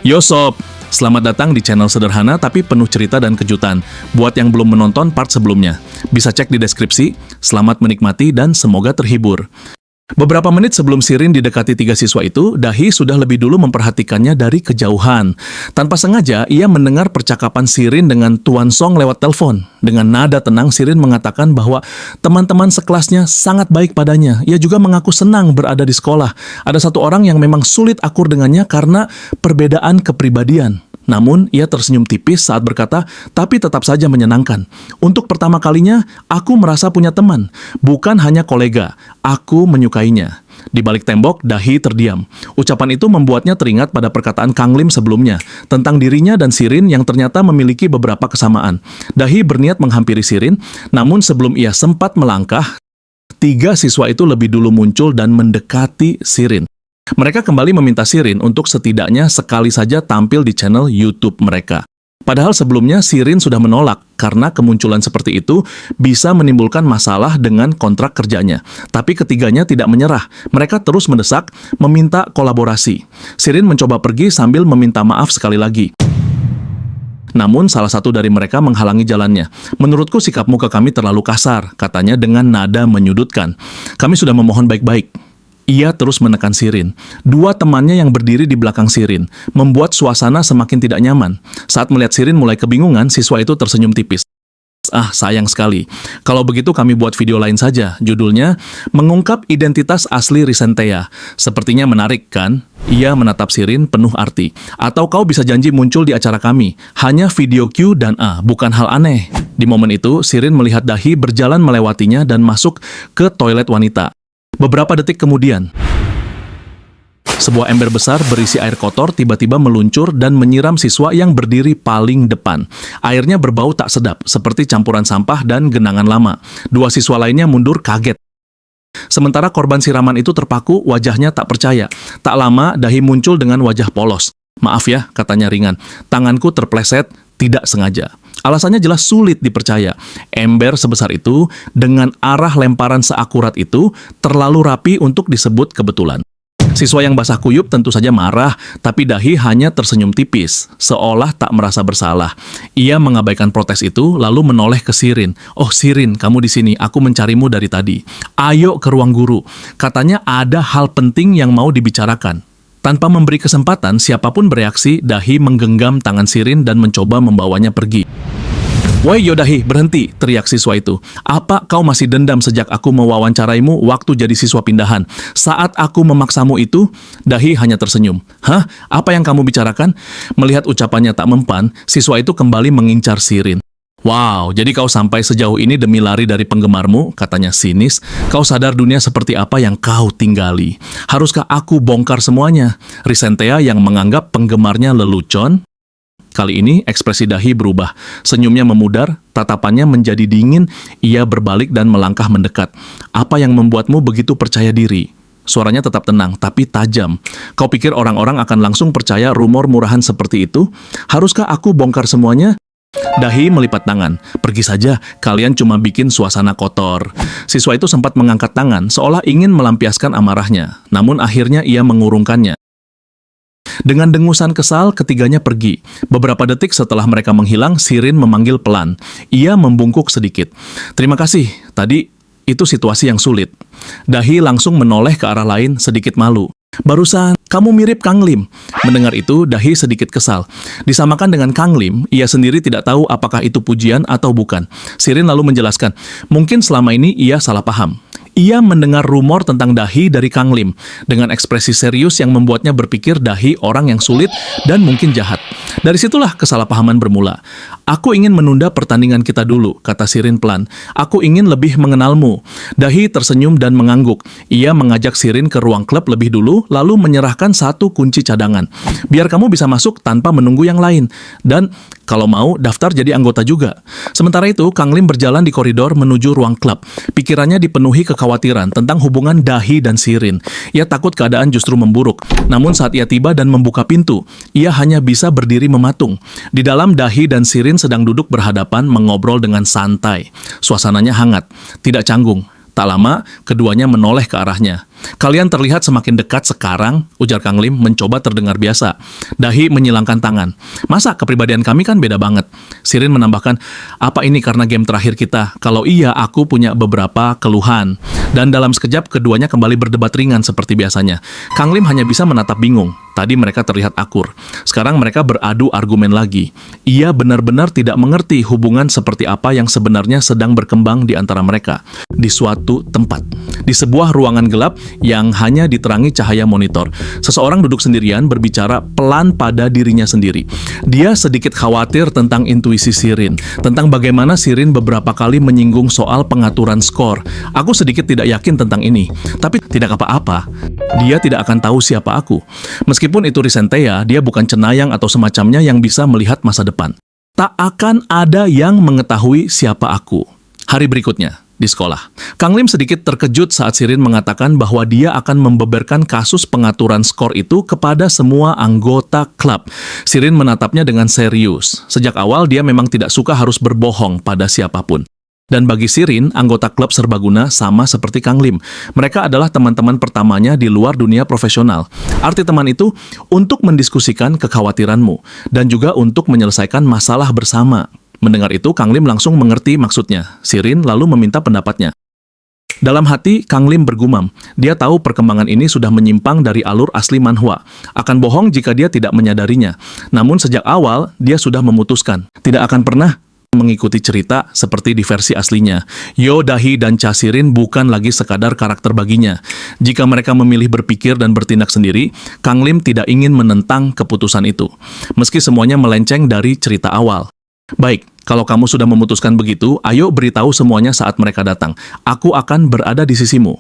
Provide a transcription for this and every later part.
Yo sob, selamat datang di channel sederhana tapi penuh cerita dan kejutan. Buat yang belum menonton part sebelumnya, bisa cek di deskripsi. Selamat menikmati dan semoga terhibur. Beberapa menit sebelum Shirin didekati 3 siswa itu, Dahi sudah lebih dulu memperhatikannya dari kejauhan. Tanpa sengaja, ia mendengar percakapan Shirin dengan Tuan Song lewat telepon. Dengan nada tenang, Shirin mengatakan bahwa teman-teman sekelasnya sangat baik padanya. Ia juga mengaku senang berada di sekolah. Ada satu orang yang memang sulit akur dengannya karena perbedaan kepribadian. Namun, ia tersenyum tipis saat berkata, tapi tetap saja menyenangkan. Untuk pertama kalinya, aku merasa punya teman. Bukan hanya kolega, aku menyukainya. Di balik tembok, Dahi terdiam. Ucapan itu membuatnya teringat pada perkataan Kang Lim sebelumnya, tentang dirinya dan Shirin yang ternyata memiliki beberapa kesamaan. Dahi berniat menghampiri Shirin, namun sebelum ia sempat melangkah, 3 siswa itu lebih dulu muncul dan mendekati Shirin. Mereka kembali meminta Shirin untuk setidaknya sekali saja tampil di channel YouTube mereka. Padahal sebelumnya Shirin sudah menolak karena kemunculan seperti itu bisa menimbulkan masalah dengan kontrak kerjanya. Tapi ketiganya tidak menyerah. Mereka terus mendesak, meminta kolaborasi. Shirin mencoba pergi sambil meminta maaf sekali lagi. Namun salah satu dari mereka menghalangi jalannya. Menurutku sikapmu ke kami terlalu kasar, katanya dengan nada menyudutkan. Kami sudah memohon baik-baik. Ia terus menekan Shirin. 2 temannya yang berdiri di belakang Shirin membuat suasana semakin tidak nyaman. Saat melihat Shirin mulai kebingungan, siswa itu tersenyum tipis. Ah, sayang sekali. Kalau begitu kami buat video lain saja. Judulnya, Mengungkap Identitas Asli Risentea. Sepertinya menarik, kan? Ia menatap Shirin penuh arti. Atau kau bisa janji muncul di acara kami. Hanya video Q dan A, bukan hal aneh. Di momen itu, Shirin melihat Dahi berjalan melewatinya dan masuk ke toilet wanita. Beberapa detik kemudian, sebuah ember besar berisi air kotor tiba-tiba meluncur dan menyiram siswa yang berdiri paling depan. Airnya berbau tak sedap, seperti campuran sampah dan genangan lama. 2 siswa lainnya mundur kaget. Sementara korban siraman itu terpaku, wajahnya tak percaya. Tak lama, Dahi muncul dengan wajah polos. Maaf ya, katanya ringan. Tanganku terpleset, tidak sengaja. Alasannya jelas sulit dipercaya. Ember sebesar itu, dengan arah lemparan seakurat itu, terlalu rapi untuk disebut kebetulan. Siswa yang basah kuyup tentu saja marah, tapi Dahi hanya tersenyum tipis, seolah tak merasa bersalah. Ia mengabaikan protes itu, lalu menoleh ke Shirin. Oh Shirin, kamu di sini, aku mencarimu dari tadi. Ayo ke ruang guru. Katanya ada hal penting yang mau dibicarakan. Tanpa memberi kesempatan, siapapun bereaksi, Dahi menggenggam tangan Shirin dan mencoba membawanya pergi. Woi Yodahi, berhenti, teriak siswa itu. Apa kau masih dendam sejak aku mewawancaraimu waktu jadi siswa pindahan? Saat aku memaksamu itu, Dahi hanya tersenyum. Hah? Apa yang kamu bicarakan? Melihat ucapannya tak mempan, siswa itu kembali mengincar Shirin. Wow, jadi kau sampai sejauh ini demi lari dari penggemarmu, katanya sinis. Kau sadar dunia seperti apa yang kau tinggali. Haruskah aku bongkar semuanya? Risentea yang menganggap penggemarnya lelucon. Kali ini ekspresi Dahi berubah. Senyumnya memudar, tatapannya menjadi dingin. Ia berbalik dan melangkah mendekat. Apa yang membuatmu begitu percaya diri? Suaranya tetap tenang, tapi tajam. Kau pikir orang-orang akan langsung percaya rumor murahan seperti itu? Haruskah aku bongkar semuanya? Dahi melipat tangan. Pergi saja, kalian cuma bikin suasana kotor. Siswa itu sempat mengangkat tangan, seolah ingin melampiaskan amarahnya. Namun akhirnya ia mengurungkannya. Dengan dengusan kesal, ketiganya pergi. Beberapa detik setelah mereka menghilang, Shirin memanggil pelan. Ia membungkuk sedikit. Terima kasih, tadi itu situasi yang sulit. Dahi langsung menoleh ke arah lain, sedikit malu. Barusan, kamu mirip Kang Lim. Mendengar itu, Dahi sedikit kesal. Disamakan dengan Kang Lim, ia sendiri tidak tahu apakah itu pujian atau bukan. Shirin lalu menjelaskan, mungkin selama ini ia salah paham. Ia mendengar rumor tentang Dahi dari Kang Lim, dengan ekspresi serius yang membuatnya berpikir Dahi orang yang sulit dan mungkin jahat. Dari situlah kesalahpahaman bermula. Aku ingin menunda pertandingan kita dulu, kata Shirin pelan. Aku ingin lebih mengenalmu. Dahi tersenyum dan mengangguk. Ia mengajak Shirin ke ruang klub lebih dulu, lalu menyerahkan 1 kunci cadangan. Biar kamu bisa masuk tanpa menunggu yang lain. Dan kalau mau, daftar jadi anggota juga. Sementara itu, Kang Lim berjalan di koridor menuju ruang klub. Pikirannya dipenuhi kekhawatiran tentang hubungan Dahi dan Shirin. Ia takut keadaan justru memburuk. Namun saat ia tiba dan membuka pintu, ia hanya bisa berdiri mematung. Di dalam, Dahi dan Shirin sedang duduk berhadapan mengobrol dengan santai. Suasananya hangat, tidak canggung, Tak lama, keduanya menoleh ke arahnya. Kalian terlihat semakin dekat sekarang, ujar Kang Lim mencoba terdengar biasa. Dahi menyilangkan tangan. Masa kepribadian kami kan beda banget. Sirin menambahkan, apa ini karena game terakhir kita? Kalau iya, aku punya beberapa keluhan. Dan dalam sekejap, keduanya kembali berdebat ringan seperti biasanya. Kang Lim hanya bisa menatap bingung. Tadi mereka terlihat akur. Sekarang mereka beradu argumen lagi. Ia benar-benar tidak mengerti hubungan seperti apa yang sebenarnya sedang berkembang di antara mereka. Di suatu tempat. Di sebuah ruangan gelap yang hanya diterangi cahaya monitor. Seseorang duduk sendirian berbicara pelan pada dirinya sendiri. Dia sedikit khawatir tentang intuisi Sirin. Tentang bagaimana Sirin beberapa kali menyinggung soal pengaturan skor. Aku sedikit tidak yakin tentang ini. Tapi tidak apa-apa. Dia tidak akan tahu siapa aku. Meskipun itu Risentea, dia bukan cenayang atau semacamnya yang bisa melihat masa depan. Tak akan ada yang mengetahui siapa aku. Hari berikutnya, di sekolah. Kang Lim sedikit terkejut saat Sirin mengatakan bahwa dia akan membeberkan kasus pengaturan skor itu kepada semua anggota klub. Sirin menatapnya dengan serius. Sejak awal dia memang tidak suka harus berbohong pada siapapun. Dan bagi Sirin, anggota klub serbaguna sama seperti Kang Lim. Mereka adalah teman-teman pertamanya di luar dunia profesional. Arti teman itu untuk mendiskusikan kekhawatiranmu dan juga untuk menyelesaikan masalah bersama. Mendengar itu, Kang Lim langsung mengerti maksudnya. Sirin lalu meminta pendapatnya. Dalam hati, Kang Lim bergumam. Dia tahu perkembangan ini sudah menyimpang dari alur asli manhwa. Akan bohong jika dia tidak menyadarinya. Namun sejak awal, dia sudah memutuskan. Tidak akan pernah mengikuti cerita seperti di versi aslinya. Yo, Dahi, dan Cha Sirin bukan lagi sekadar karakter baginya. Jika mereka memilih berpikir dan bertindak sendiri, Kang Lim tidak ingin menentang keputusan itu. Meski semuanya melenceng dari cerita awal. Baik, kalau kamu sudah memutuskan begitu, ayo beritahu semuanya saat mereka datang. Aku akan berada di sisimu.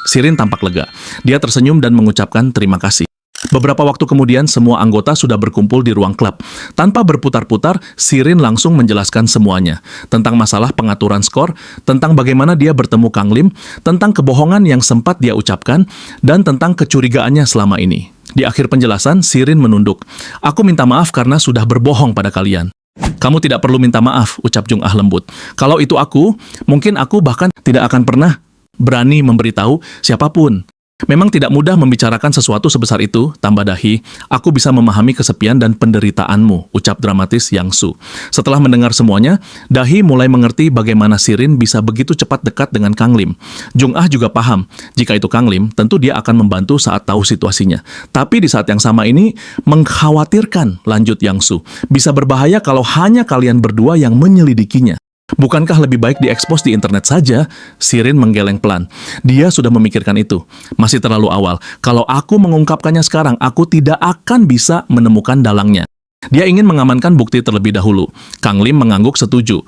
Sirin tampak lega. Dia tersenyum dan mengucapkan terima kasih. Beberapa waktu kemudian, semua anggota sudah berkumpul di ruang klub. Tanpa berputar-putar, Sirin langsung menjelaskan semuanya. Tentang masalah pengaturan skor, tentang bagaimana dia bertemu Kang Lim, tentang kebohongan yang sempat dia ucapkan, dan tentang kecurigaannya selama ini. Di akhir penjelasan, Sirin menunduk. Aku minta maaf karena sudah berbohong pada kalian. Kamu tidak perlu minta maaf, ucap Jung Ah lembut. Kalau itu aku, mungkin aku bahkan tidak akan pernah berani memberitahu siapapun. Memang tidak mudah membicarakan sesuatu sebesar itu, tambah Dahi. Aku bisa memahami kesepian dan penderitaanmu, ucap dramatis Yang Su. Setelah mendengar semuanya, Dahi mulai mengerti bagaimana Sirin bisa begitu cepat dekat dengan Kang Lim. Jung Ah juga paham, jika itu Kang Lim, tentu dia akan membantu saat tahu situasinya. Tapi di saat yang sama ini, mengkhawatirkan, lanjut Yang Su. Bisa berbahaya kalau hanya kalian berdua yang menyelidikinya. Bukankah lebih baik diekspos di internet saja? Sirin menggeleng pelan. Dia sudah memikirkan itu. Masih terlalu awal. Kalau aku mengungkapkannya sekarang, aku tidak akan bisa menemukan dalangnya. Dia ingin mengamankan bukti terlebih dahulu. Kang Lim mengangguk setuju.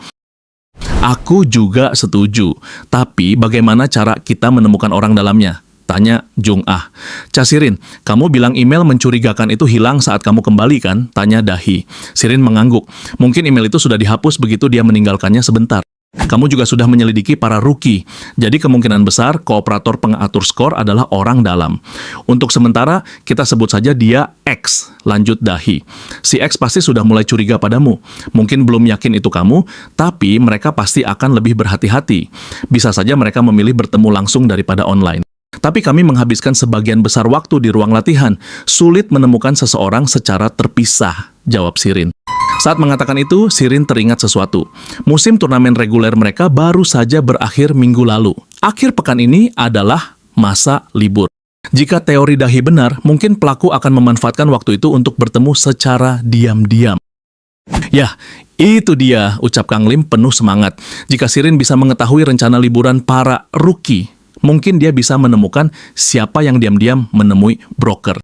Aku juga setuju. Tapi bagaimana cara kita menemukan orang dalamnya? Tanya Jung Ah. Cha Sirin, kamu bilang email mencurigakan itu hilang saat kamu kembali kan? Tanya Dahi. Sirin mengangguk. Mungkin email itu sudah dihapus begitu dia meninggalkannya sebentar. Kamu juga sudah menyelidiki para rookie. Jadi kemungkinan besar kooperator pengatur skor adalah orang dalam. Untuk sementara, kita sebut saja dia X, lanjut Dahi. Si X pasti sudah mulai curiga padamu. Mungkin belum yakin itu kamu, tapi mereka pasti akan lebih berhati-hati. Bisa saja mereka memilih bertemu langsung daripada online. Tapi kami menghabiskan sebagian besar waktu di ruang latihan. Sulit menemukan seseorang secara terpisah, jawab Sirin. Saat mengatakan itu, Sirin teringat sesuatu. Musim turnamen reguler mereka baru saja berakhir minggu lalu. Akhir pekan ini adalah masa libur. Jika teori Dahi benar, mungkin pelaku akan memanfaatkan waktu itu untuk bertemu secara diam-diam. Yah, itu dia, ucap Kang Lim penuh semangat. Jika Sirin bisa mengetahui rencana liburan para rookie, mungkin dia bisa menemukan siapa yang diam-diam menemui broker.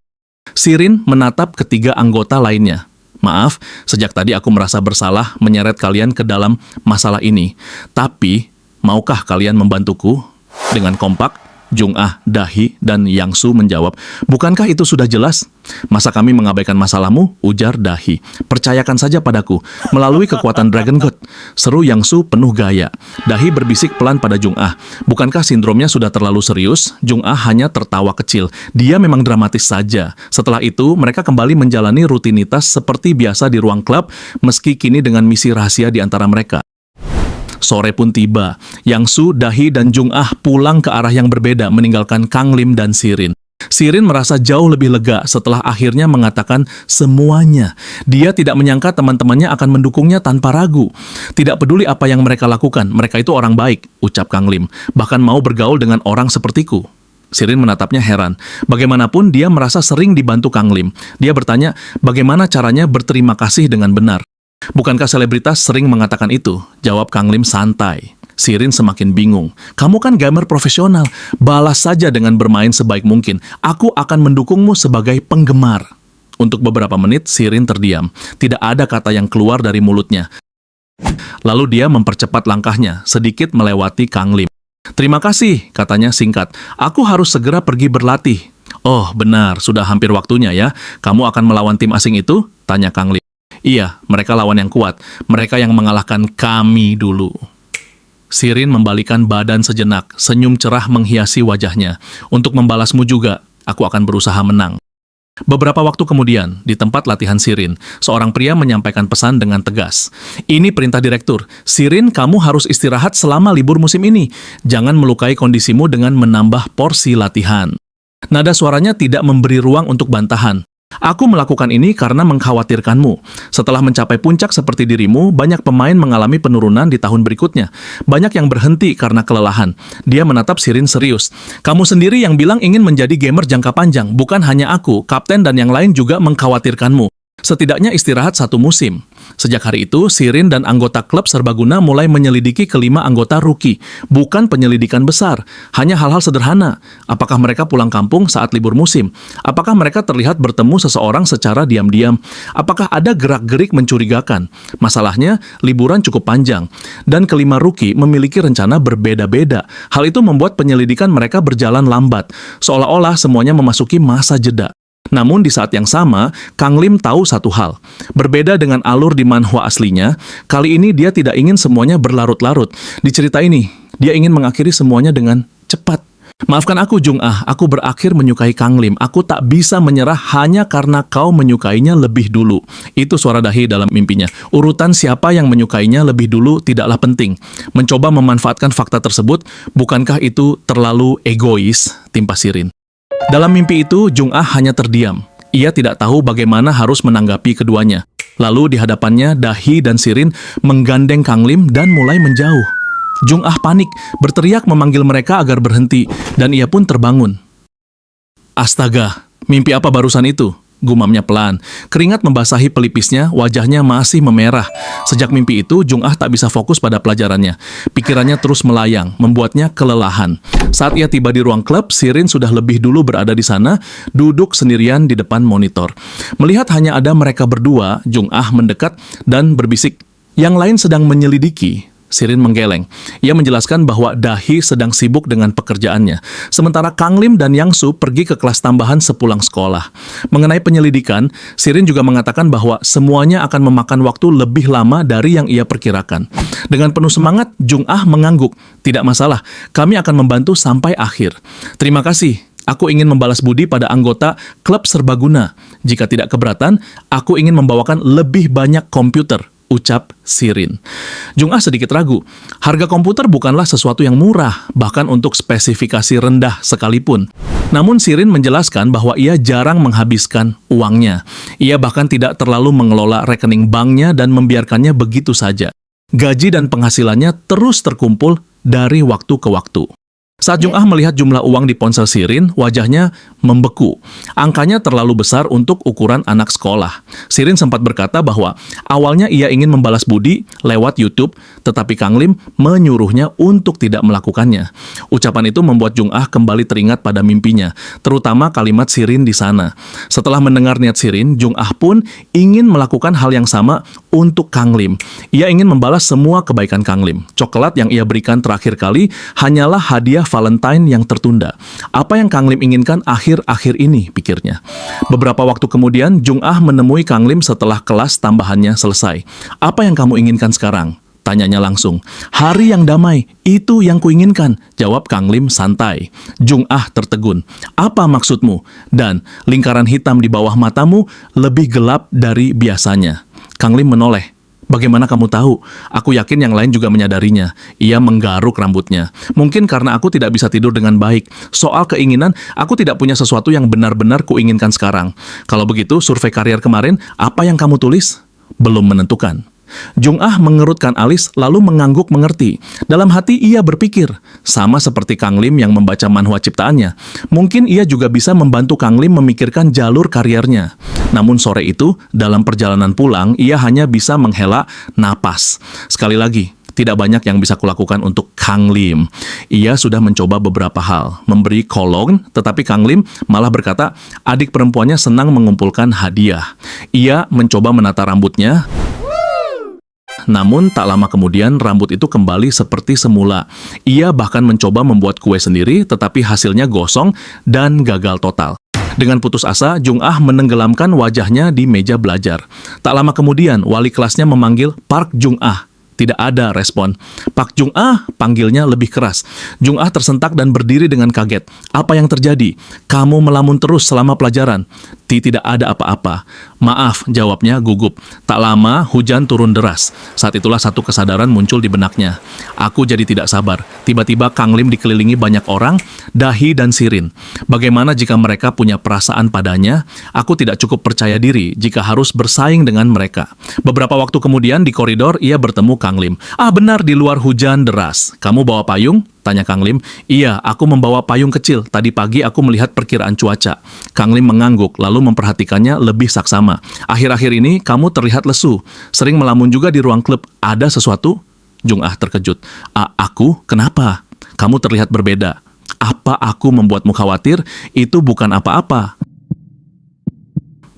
Sirin menatap ketiga anggota lainnya. Maaf, sejak tadi aku merasa bersalah menyeret kalian ke dalam masalah ini. Tapi, maukah kalian membantuku? Dengan kompak, Jung Ah, Dahi, dan Yang Su menjawab, bukankah itu sudah jelas? Masa kami mengabaikan masalahmu? Ujar Dahi. Percayakan saja padaku, melalui kekuatan Dragon God. Seru Yang Su penuh gaya. Dahi berbisik pelan pada Jung Ah. Bukankah sindromnya sudah terlalu serius? Jung Ah hanya tertawa kecil. Dia memang dramatis saja. Setelah itu, mereka kembali menjalani rutinitas seperti biasa di ruang klub, meski kini dengan misi rahasia di antara mereka. Sore pun tiba. Yang Su, Dahi, dan Jung Ah pulang ke arah yang berbeda, meninggalkan Kang Lim dan Sirin. Sirin merasa jauh lebih lega setelah akhirnya mengatakan semuanya. Dia tidak menyangka teman-temannya akan mendukungnya tanpa ragu. Tidak peduli apa yang mereka lakukan, mereka itu orang baik, ucap Kang Lim. Bahkan mau bergaul dengan orang sepertiku. Sirin menatapnya heran. Bagaimanapun dia merasa sering dibantu Kang Lim. Dia bertanya bagaimana caranya berterima kasih dengan benar. Bukankah selebritas sering mengatakan itu? Jawab Kang Lim santai. Sirin semakin bingung. Kamu kan gamer profesional. Balas saja dengan bermain sebaik mungkin. Aku akan mendukungmu sebagai penggemar. Untuk beberapa menit, Sirin terdiam. Tidak ada kata yang keluar dari mulutnya. Lalu dia mempercepat langkahnya, sedikit melewati Kang Lim. Terima kasih, katanya singkat. Aku harus segera pergi berlatih. Oh, benar. Sudah hampir waktunya ya. Kamu akan melawan tim asing itu? Tanya Kang Lim. Iya, mereka lawan yang kuat. Mereka yang mengalahkan kami dulu. Sirin membalikan badan sejenak, senyum cerah menghiasi wajahnya. Untuk membalasmu juga, aku akan berusaha menang. Beberapa waktu kemudian, di tempat latihan Sirin, seorang pria menyampaikan pesan dengan tegas. Ini perintah direktur. Sirin, kamu harus istirahat selama libur musim ini. Jangan melukai kondisimu dengan menambah porsi latihan. Nada suaranya tidak memberi ruang untuk bantahan. Aku melakukan ini karena mengkhawatirkanmu. Setelah mencapai puncak seperti dirimu, banyak pemain mengalami penurunan di tahun berikutnya. Banyak yang berhenti karena kelelahan. Dia menatap Sirin serius. Kamu sendiri yang bilang ingin menjadi gamer jangka panjang. Bukan hanya aku, kapten dan yang lain juga mengkhawatirkanmu. Setidaknya istirahat 1 musim. Sejak hari itu, Sirin dan anggota klub serbaguna mulai menyelidiki kelima anggota rookie. Bukan penyelidikan besar, hanya hal-hal sederhana. Apakah mereka pulang kampung saat libur musim? Apakah mereka terlihat bertemu seseorang secara diam-diam? Apakah ada gerak-gerik mencurigakan? Masalahnya, liburan cukup panjang. Dan kelima rookie memiliki rencana berbeda-beda. Hal itu membuat penyelidikan mereka berjalan lambat. Seolah-olah semuanya memasuki masa jeda. Namun di saat yang sama, Kang Lim tahu satu hal. Berbeda dengan alur di manhwa aslinya, kali ini dia tidak ingin semuanya berlarut-larut. Di cerita ini, dia ingin mengakhiri semuanya dengan cepat. Maafkan aku, Jung Ah, aku berakhir menyukai Kang Lim. Aku tak bisa menyerah hanya karena kau menyukainya lebih dulu. Itu suara Dahi dalam mimpinya. Urutan siapa yang menyukainya lebih dulu tidaklah penting. Mencoba memanfaatkan fakta tersebut, bukankah itu terlalu egois? Timpa Sirin. Dalam mimpi itu, Jung Ah hanya terdiam. Ia tidak tahu bagaimana harus menanggapi keduanya. Lalu di hadapannya, Dahi dan Sirin menggandeng Kang Lim dan mulai menjauh. Jung Ah panik, berteriak memanggil mereka agar berhenti, dan ia pun terbangun. Astaga, mimpi apa barusan itu? Gumamnya pelan. Keringat membasahi pelipisnya, wajahnya masih memerah. Sejak mimpi itu, Jung Ah tak bisa fokus pada pelajarannya. Pikirannya terus melayang, membuatnya kelelahan. Saat ia tiba di ruang klub, Sirin sudah lebih dulu berada di sana, duduk sendirian di depan monitor. Melihat hanya ada mereka berdua, Jung Ah mendekat dan berbisik. Yang lain sedang menyelidiki. Sirin menggeleng. Ia menjelaskan bahwa Dahi sedang sibuk dengan pekerjaannya, sementara Kang Lim dan Yang Su pergi ke kelas tambahan sepulang sekolah. Mengenai penyelidikan, Sirin juga mengatakan bahwa semuanya akan memakan waktu lebih lama dari yang ia perkirakan. Dengan penuh semangat, Jung Ah mengangguk. Tidak masalah, kami akan membantu sampai akhir. Terima kasih. Aku ingin membalas budi pada anggota klub serbaguna. Jika tidak keberatan, aku ingin membawakan lebih banyak komputer, ucap Sirin. Jung Ah sedikit ragu. Harga komputer bukanlah sesuatu yang murah, bahkan untuk spesifikasi rendah sekalipun. Namun Sirin menjelaskan bahwa ia jarang menghabiskan uangnya. Ia bahkan tidak terlalu mengelola rekening banknya dan membiarkannya begitu saja. Gaji dan penghasilannya terus terkumpul dari waktu ke waktu. Saat Jung Ah melihat jumlah uang di ponsel Sirin, wajahnya membeku. Angkanya terlalu besar untuk ukuran anak sekolah. Sirin sempat berkata bahwa awalnya ia ingin membalas budi lewat YouTube, tetapi Kang Lim menyuruhnya untuk tidak melakukannya. Ucapan itu membuat Jung Ah kembali teringat pada mimpinya, terutama kalimat Sirin di sana. Setelah mendengar niat Sirin, Jung Ah pun ingin melakukan hal yang sama untuk Kang Lim. Ia ingin membalas semua kebaikan Kang Lim. Coklat yang ia berikan terakhir kali hanyalah hadiah Valentine yang tertunda. Apa yang Kang Lim inginkan akhir-akhir ini, pikirnya. Beberapa waktu kemudian, Jung Ah menemui Kang Lim setelah kelas tambahannya selesai. Apa yang kamu inginkan sekarang? Tanyanya langsung. Hari yang damai, itu yang kuinginkan, jawab Kang Lim santai. Jung Ah tertegun. Apa maksudmu? Dan lingkaran hitam di bawah matamu lebih gelap dari biasanya. Kang Lim menoleh. Bagaimana kamu tahu? Aku yakin yang lain juga menyadarinya. Ia menggaruk rambutnya. Mungkin karena aku tidak bisa tidur dengan baik. Soal keinginan, aku tidak punya sesuatu yang benar-benar kuinginkan sekarang. Kalau begitu, survei karier kemarin, apa yang kamu tulis? Belum menentukan. Jung Ah mengerutkan alis lalu mengangguk mengerti. Dalam hati ia berpikir, sama seperti Kang Lim yang membaca manhwa ciptaannya. Mungkin ia juga bisa membantu Kang Lim memikirkan jalur kariernya. Namun sore itu, dalam perjalanan pulang, ia hanya bisa menghela napas. Sekali lagi, tidak banyak yang bisa kulakukan untuk Kang Lim. Ia sudah mencoba beberapa hal, memberi kolong, tetapi Kang Lim malah berkata, adik perempuannya senang mengumpulkan hadiah. Ia mencoba menata rambutnya, namun tak lama kemudian rambut itu kembali seperti semula. Ia bahkan mencoba membuat kue sendiri, tetapi hasilnya gosong dan gagal total. Dengan putus asa, Jung Ah menenggelamkan wajahnya di meja belajar. Tak lama kemudian, wali kelasnya memanggil Park Jung Ah. Tidak ada respon. Pak Jung Ah panggilnya lebih keras. Jung Ah tersentak dan berdiri dengan kaget. Apa yang terjadi? Kamu melamun terus selama pelajaran. Tidak ada apa-apa. Maaf, jawabnya gugup. Tak lama, hujan turun deras. Saat itulah satu kesadaran muncul di benaknya. Aku jadi tidak sabar. Tiba-tiba Kang Lim dikelilingi banyak orang, Dahi dan Sirin. Bagaimana jika mereka punya perasaan padanya? Aku tidak cukup percaya diri jika harus bersaing dengan mereka. Beberapa waktu kemudian di koridor, ia bertemu Kang Lim. Ah benar, di luar hujan deras. Kamu bawa payung? Tanya Kang Lim. Iya, aku membawa payung kecil. Tadi pagi aku melihat perkiraan cuaca. Kang Lim mengangguk, lalu memperhatikannya lebih saksama. Akhir-akhir ini kamu terlihat lesu. Sering melamun juga di ruang klub. Ada sesuatu? Jung Ah terkejut. Aku? Kenapa? Kamu terlihat berbeda. Apa aku membuatmu khawatir? Itu bukan apa-apa.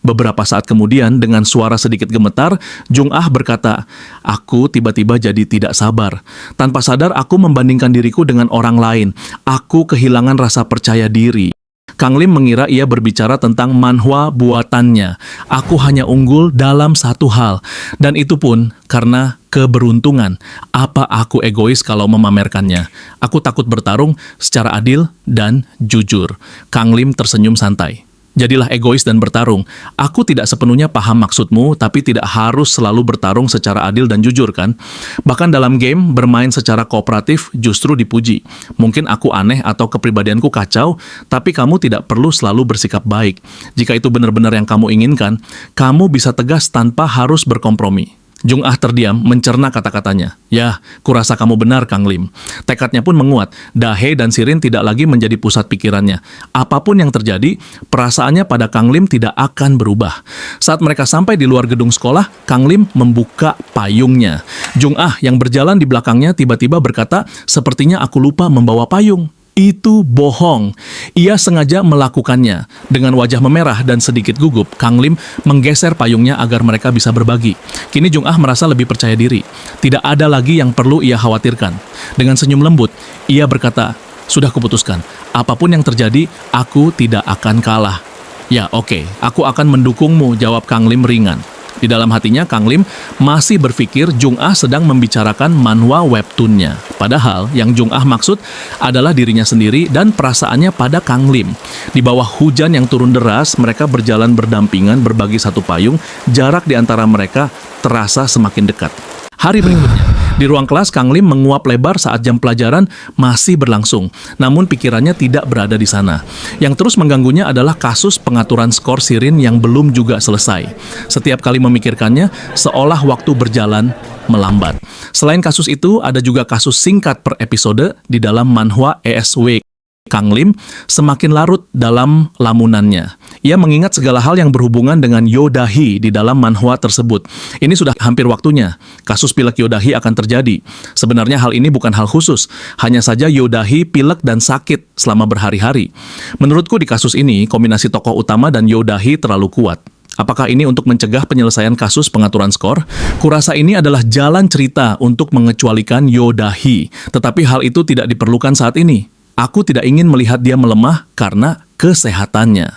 Beberapa saat kemudian, dengan suara sedikit gemetar, Jung Ah berkata, aku tiba-tiba jadi tidak sabar. Tanpa sadar, aku membandingkan diriku dengan orang lain. Aku kehilangan rasa percaya diri. Kang Lim mengira ia berbicara tentang manhwa buatannya. Aku hanya unggul dalam satu hal. Dan itu pun karena keberuntungan. Apa aku egois kalau memamerkannya? Aku takut bertarung secara adil dan jujur. Kang Lim tersenyum santai. Jadilah egois dan bertarung. Aku tidak sepenuhnya paham maksudmu, tapi tidak harus selalu bertarung secara adil dan jujur, kan? Bahkan dalam game, bermain secara kooperatif justru dipuji. Mungkin aku aneh atau kepribadianku kacau, tapi kamu tidak perlu selalu bersikap baik. Jika itu benar-benar yang kamu inginkan, kamu bisa tegas tanpa harus berkompromi. Jung Ah terdiam, mencerna kata-katanya. Ya, kurasa kamu benar, Kang Lim. Tekadnya pun menguat. Dahe dan Sirin tidak lagi menjadi pusat pikirannya. Apapun yang terjadi, perasaannya pada Kang Lim tidak akan berubah. Saat mereka sampai di luar gedung sekolah, Kang Lim membuka payungnya. Jung Ah yang berjalan di belakangnya tiba-tiba berkata, sepertinya aku lupa membawa payung. Itu bohong. Ia sengaja melakukannya. Dengan wajah memerah dan sedikit gugup, Kang Lim menggeser payungnya agar mereka bisa berbagi. Kini Jung Ah merasa lebih percaya diri. Tidak ada lagi yang perlu ia khawatirkan. Dengan senyum lembut, ia berkata, sudah kuputuskan. Apapun yang terjadi, aku tidak akan kalah. Ya, oke, aku akan mendukungmu, jawab Kang Lim ringan. Di dalam hatinya, Kang Lim masih berpikir Jung Ah sedang membicarakan manhwa webtoonnya. Padahal yang Jung Ah maksud adalah dirinya sendiri dan perasaannya pada Kang Lim. Di bawah hujan yang turun deras, mereka berjalan berdampingan berbagi satu payung. Jarak di antara mereka terasa semakin dekat. Hari berikutnya, di ruang kelas Kang Lim menguap lebar saat jam pelajaran masih berlangsung. Namun pikirannya tidak berada di sana. Yang terus mengganggunya adalah kasus pengaturan skor Sirin yang belum juga selesai. Setiap kali memikirkannya, seolah waktu berjalan melambat. Selain kasus itu, ada juga kasus singkat per episode di dalam manhwa ESW. Kang Lim semakin larut dalam lamunannya. Ia mengingat segala hal yang berhubungan dengan Yodahi di dalam manhwa tersebut. Ini sudah hampir waktunya. Kasus pilek Yodahi akan terjadi. Sebenarnya hal ini bukan hal khusus. Hanya saja Yodahi pilek dan sakit selama berhari-hari. Menurutku di kasus ini, kombinasi tokoh utama dan Yodahi terlalu kuat. Apakah ini untuk mencegah penyelesaian kasus pengaturan skor? Kurasa ini adalah jalan cerita untuk mengecualikan Yodahi. Tetapi hal itu tidak diperlukan saat ini. Aku tidak ingin melihat dia melemah karena kesehatannya.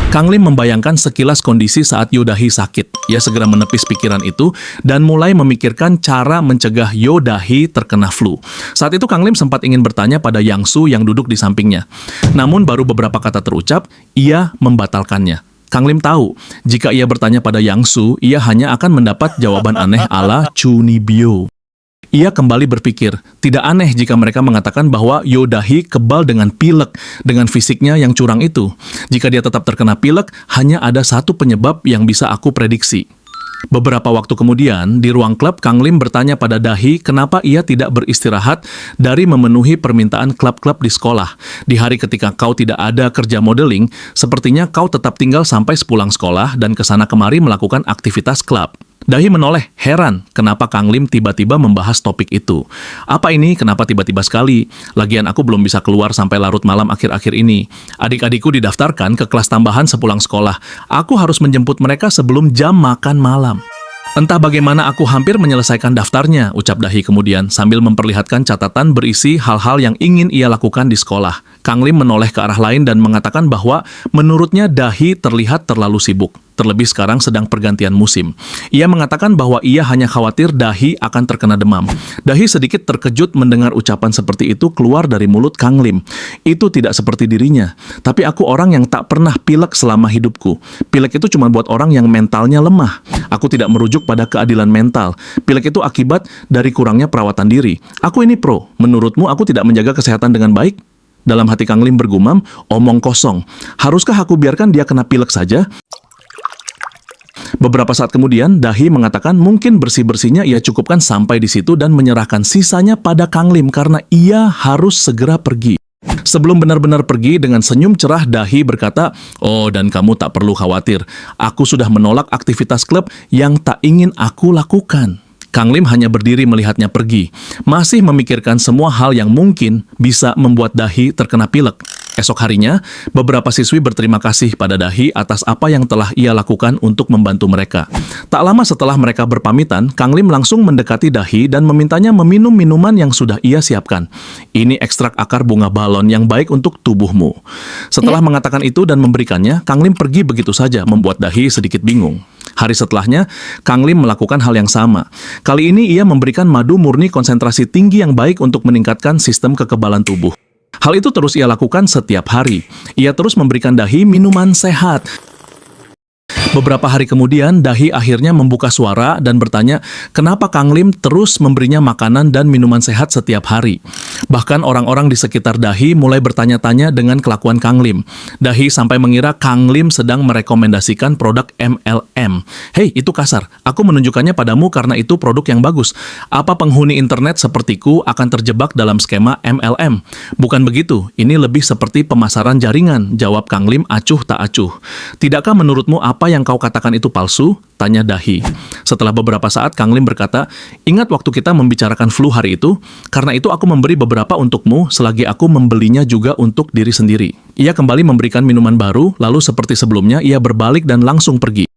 Kang Lim membayangkan sekilas kondisi saat Yodahi sakit. Ia segera menepis pikiran itu dan mulai memikirkan cara mencegah Yodahi terkena flu. Saat itu Kang Lim sempat ingin bertanya pada Yang Su yang duduk di sampingnya. Namun baru beberapa kata terucap, ia membatalkannya. Kang Lim tahu, jika ia bertanya pada Yang Su, ia hanya akan mendapat jawaban aneh ala Chu Nibyo. Ia kembali berpikir, tidak aneh jika mereka mengatakan bahwa Yo Dahi kebal dengan pilek, dengan fisiknya yang curang itu. Jika dia tetap terkena pilek, hanya ada satu penyebab yang bisa aku prediksi. Beberapa waktu kemudian, di ruang klub, Kang Lim bertanya pada Dahi kenapa ia tidak beristirahat dari memenuhi permintaan klub-klub di sekolah. Di hari ketika kau tidak ada kerja modeling, sepertinya kau tetap tinggal sampai sepulang sekolah dan kesana kemari melakukan aktivitas klub. Dahi menoleh, heran kenapa Kang Lim tiba-tiba membahas topik itu. Apa ini? Kenapa tiba-tiba sekali? Lagian aku belum bisa keluar sampai larut malam akhir-akhir ini. Adik-adikku didaftarkan ke kelas tambahan sepulang sekolah. Aku harus menjemput mereka sebelum jam makan malam. Entah bagaimana aku hampir menyelesaikan daftarnya, ucap Dahi kemudian, sambil memperlihatkan catatan berisi hal-hal yang ingin ia lakukan di sekolah. Kang Lim menoleh ke arah lain dan mengatakan bahwa menurutnya Dahi terlihat terlalu sibuk. Terlebih sekarang sedang pergantian musim. Ia mengatakan bahwa ia hanya khawatir Dahi akan terkena demam. Dahi sedikit terkejut mendengar ucapan seperti itu keluar dari mulut Kang Lim. Itu tidak seperti dirinya. Tapi aku orang yang tak pernah pilek selama hidupku. Pilek itu cuma buat orang yang mentalnya lemah. Aku tidak merujuk pada keadilan mental. Pilek itu akibat dari kurangnya perawatan diri. Aku ini pro. Menurutmu aku tidak menjaga kesehatan dengan baik? Dalam hati Kang Lim bergumam, omong kosong. Haruskah aku biarkan dia kena pilek saja? Beberapa saat kemudian, Dahi mengatakan mungkin bersih-bersihnya ia cukupkan sampai di situ dan menyerahkan sisanya pada Kang Lim karena ia harus segera pergi. Sebelum benar-benar pergi, dengan senyum cerah Dahi berkata, "Oh, dan kamu tak perlu khawatir. Aku sudah menolak aktivitas klub yang tak ingin aku lakukan." Kang Lim hanya berdiri melihatnya pergi, masih memikirkan semua hal yang mungkin bisa membuat Dahi terkena pilek. Esok harinya, beberapa siswi berterima kasih pada Dahi atas apa yang telah ia lakukan untuk membantu mereka. Tak lama setelah mereka berpamitan, Kang Lim langsung mendekati Dahi dan memintanya meminum minuman yang sudah ia siapkan. Ini ekstrak akar bunga balon yang baik untuk tubuhmu. Setelah mengatakan itu dan memberikannya, Kang Lim pergi begitu saja, membuat Dahi sedikit bingung. Hari setelahnya, Kang Lim melakukan hal yang sama. Kali ini ia memberikan madu murni konsentrasi tinggi yang baik untuk meningkatkan sistem kekebalan tubuh. Hal itu terus ia lakukan setiap hari. Ia terus memberikan Dahi minuman sehat. Beberapa hari kemudian, Dahi akhirnya membuka suara dan bertanya, kenapa Kang Lim terus memberinya makanan dan minuman sehat setiap hari. Bahkan orang-orang di sekitar Dahi mulai bertanya-tanya dengan kelakuan Kang Lim. Dahi sampai mengira Kang Lim sedang merekomendasikan produk MLM. Hei, itu kasar. Aku menunjukkannya padamu karena itu produk yang bagus. Apa penghuni internet sepertiku akan terjebak dalam skema MLM? Bukan begitu. Ini lebih seperti pemasaran jaringan, jawab Kang Lim acuh tak acuh. Tidakkah menurutmu apa yang kau katakan itu palsu? Tanya Dahi. Setelah beberapa saat, Kang Lim berkata, ingat waktu kita membicarakan flu hari itu? Karena itu aku memberi beberapa untukmu, selagi aku membelinya juga untuk diri sendiri. Ia kembali memberikan minuman baru, lalu seperti sebelumnya, ia berbalik dan langsung pergi.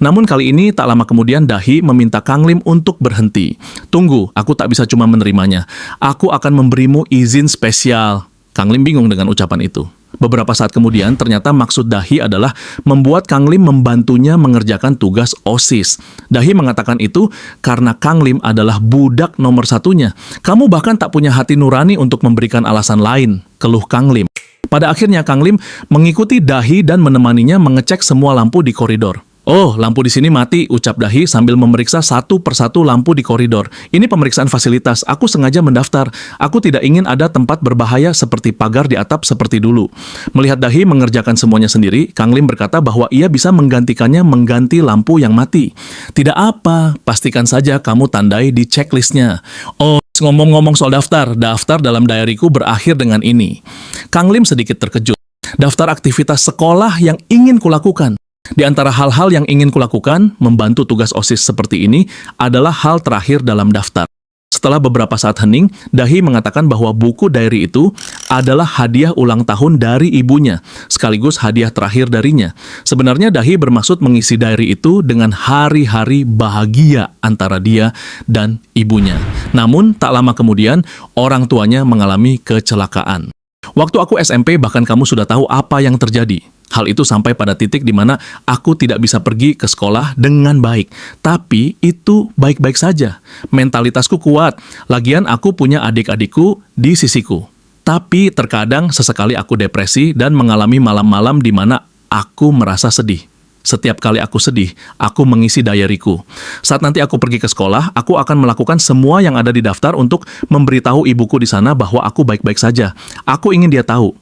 Namun kali ini tak lama kemudian Dahi meminta Kang Lim untuk berhenti. Tunggu, aku tak bisa cuma menerimanya. Aku akan memberimu izin spesial. Kang Lim bingung dengan ucapan itu. Beberapa saat kemudian, ternyata maksud Dahi adalah membuat Kang Lim membantunya mengerjakan tugas OSIS. Dahi mengatakan itu karena Kang Lim adalah budak nomor satunya. Kamu bahkan tak punya hati nurani untuk memberikan alasan lain, keluh Kang Lim. Pada akhirnya Kang Lim mengikuti Dahi dan menemaninya mengecek semua lampu di koridor. Oh, lampu di sini mati, ucap Dahi sambil memeriksa satu persatu lampu di koridor. Ini pemeriksaan fasilitas, aku sengaja mendaftar. Aku tidak ingin ada tempat berbahaya seperti pagar di atap seperti dulu. Melihat Dahi mengerjakan semuanya sendiri, Kang Lim berkata bahwa ia bisa menggantikannya mengganti lampu yang mati. Tidak apa, pastikan saja kamu tandai di checklistnya. Oh, ngomong-ngomong soal daftar dalam diariku berakhir dengan ini. Kang Lim sedikit terkejut. Daftar aktivitas sekolah yang ingin kulakukan. Di antara hal-hal yang ingin kulakukan, membantu tugas OSIS seperti ini adalah hal terakhir dalam daftar. Setelah beberapa saat hening, Dahi mengatakan bahwa buku diary itu adalah hadiah ulang tahun dari ibunya, sekaligus hadiah terakhir darinya. Sebenarnya Dahi bermaksud mengisi diary itu dengan hari-hari bahagia antara dia dan ibunya. Namun, tak lama kemudian, orang tuanya mengalami kecelakaan. Waktu aku SMP, bahkan kamu sudah tahu apa yang terjadi. Hal itu sampai pada titik di mana aku tidak bisa pergi ke sekolah dengan baik. Tapi itu baik-baik saja. Mentalitasku kuat. Lagian aku punya adik-adikku di sisiku. Tapi terkadang sesekali aku depresi dan mengalami malam-malam di mana Aku merasa sedih. Setiap kali aku sedih, aku mengisi diaryku. Saat nanti aku pergi ke sekolah, aku akan melakukan semua yang ada di daftar untuk memberitahu ibuku di sana bahwa aku baik-baik saja. Aku ingin dia tahu.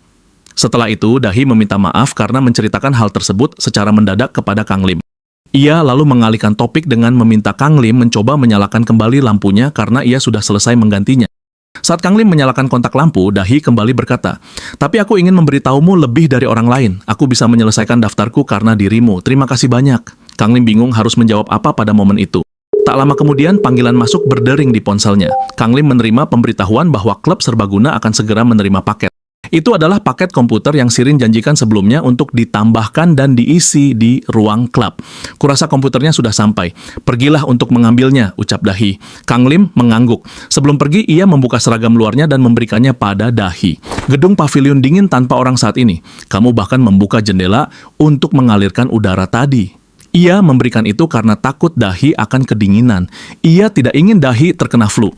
Setelah itu, Dahi meminta maaf karena menceritakan hal tersebut secara mendadak kepada Kang Lim. Ia lalu mengalihkan topik dengan meminta Kang Lim mencoba menyalakan kembali lampunya karena ia sudah selesai menggantinya. Saat Kang Lim menyalakan kontak lampu, Dahi kembali berkata, "Tapi aku ingin memberitahumu lebih dari orang lain. Aku bisa menyelesaikan daftarku karena dirimu. Terima kasih banyak." Kang Lim bingung harus menjawab apa pada momen itu. Tak lama kemudian, panggilan masuk berdering di ponselnya. Kang Lim menerima pemberitahuan bahwa klub serbaguna akan segera menerima paket. Itu adalah paket komputer yang Shirin janjikan sebelumnya untuk ditambahkan dan diisi di ruang klub. Kurasa komputernya sudah sampai. Pergilah untuk mengambilnya, ucap Dahi. Kang Lim mengangguk. Sebelum pergi, ia membuka seragam luarnya dan memberikannya pada Dahi. Gedung pavilion dingin tanpa orang saat ini. Kamu bahkan membuka jendela untuk mengalirkan udara tadi. Ia memberikan itu karena takut Dahi akan kedinginan. Ia tidak ingin Dahi terkena flu.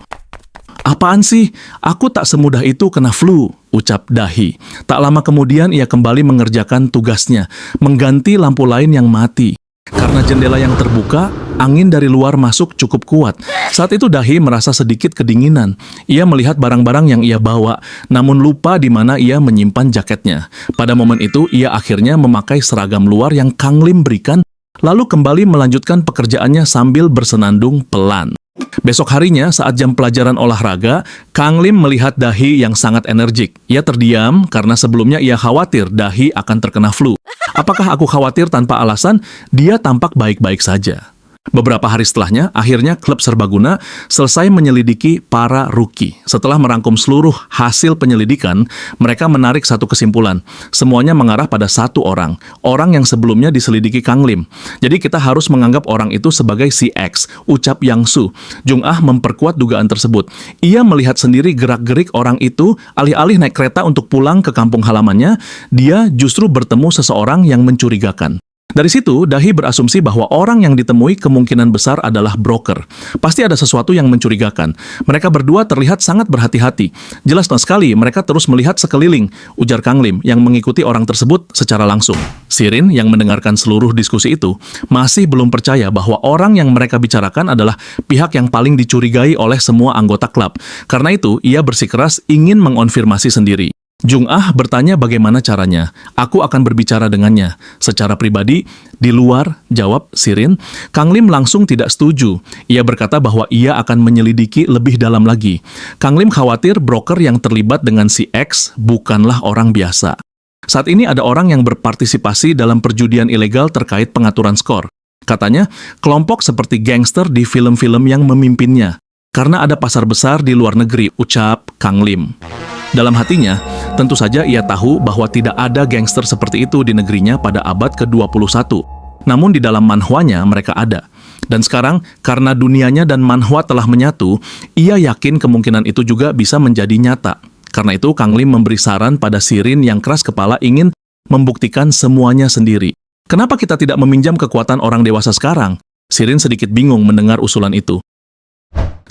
"Apaan sih? Aku tak semudah itu kena flu," ucap Dahi. Tak lama kemudian ia kembali mengerjakan tugasnya, mengganti lampu lain yang mati. Karena jendela yang terbuka, angin dari luar masuk cukup kuat. Saat itu Dahi merasa sedikit kedinginan. Ia melihat barang-barang yang ia bawa, namun lupa di mana ia menyimpan jaketnya. Pada momen itu, ia akhirnya memakai seragam luar yang Kang Lim berikan, lalu kembali melanjutkan pekerjaannya sambil bersenandung pelan. Besok harinya, saat jam pelajaran olahraga, Kang Lim melihat Dahi yang sangat energik. Ia terdiam karena sebelumnya ia khawatir Dahi akan terkena flu. "Apakah aku khawatir tanpa alasan?" Dia tampak baik-baik saja. Beberapa hari setelahnya, akhirnya klub serbaguna selesai menyelidiki para rookie. Setelah merangkum seluruh hasil penyelidikan, mereka menarik satu kesimpulan. Semuanya mengarah pada satu orang yang sebelumnya diselidiki Kang Lim. Jadi kita harus menganggap orang itu sebagai si X, ucap Yang Su. Jung Ah memperkuat dugaan tersebut. Ia melihat sendiri gerak-gerik orang itu, alih-alih naik kereta untuk pulang ke kampung halamannya, dia justru bertemu seseorang yang mencurigakan. Dari situ, Dahi berasumsi bahwa orang yang ditemui kemungkinan besar adalah broker. Pasti ada sesuatu yang mencurigakan. Mereka berdua terlihat sangat berhati-hati. Jelas sekali mereka terus melihat sekeliling, ujar Kang Lim yang mengikuti orang tersebut secara langsung. Shirin yang mendengarkan seluruh diskusi itu masih belum percaya bahwa orang yang mereka bicarakan adalah pihak yang paling dicurigai oleh semua anggota klub. Karena itu, ia bersikeras ingin mengonfirmasi sendiri. Jung Ah bertanya bagaimana caranya. "Aku akan berbicara dengannya secara pribadi, di luar," jawab Shirin. Kang Lim langsung tidak setuju. Ia berkata bahwa ia akan menyelidiki lebih dalam lagi. Kang Lim khawatir broker yang terlibat dengan si X bukanlah orang biasa. Saat ini ada orang yang berpartisipasi dalam perjudian ilegal terkait pengaturan skor. Katanya, kelompok seperti gangster di film-film yang memimpinnya. Karena ada pasar besar di luar negeri, ucap Kang Lim. Dalam hatinya, tentu saja ia tahu bahwa tidak ada gangster seperti itu di negerinya pada abad ke-21. Namun di dalam manhwanya mereka ada. Dan sekarang, karena dunianya dan manhwa telah menyatu, ia yakin kemungkinan itu juga bisa menjadi nyata. Karena itu, Kang Lim memberi saran pada Shirin yang keras kepala ingin membuktikan semuanya sendiri. "Kenapa kita tidak meminjam kekuatan orang dewasa sekarang?" Shirin sedikit bingung mendengar usulan itu.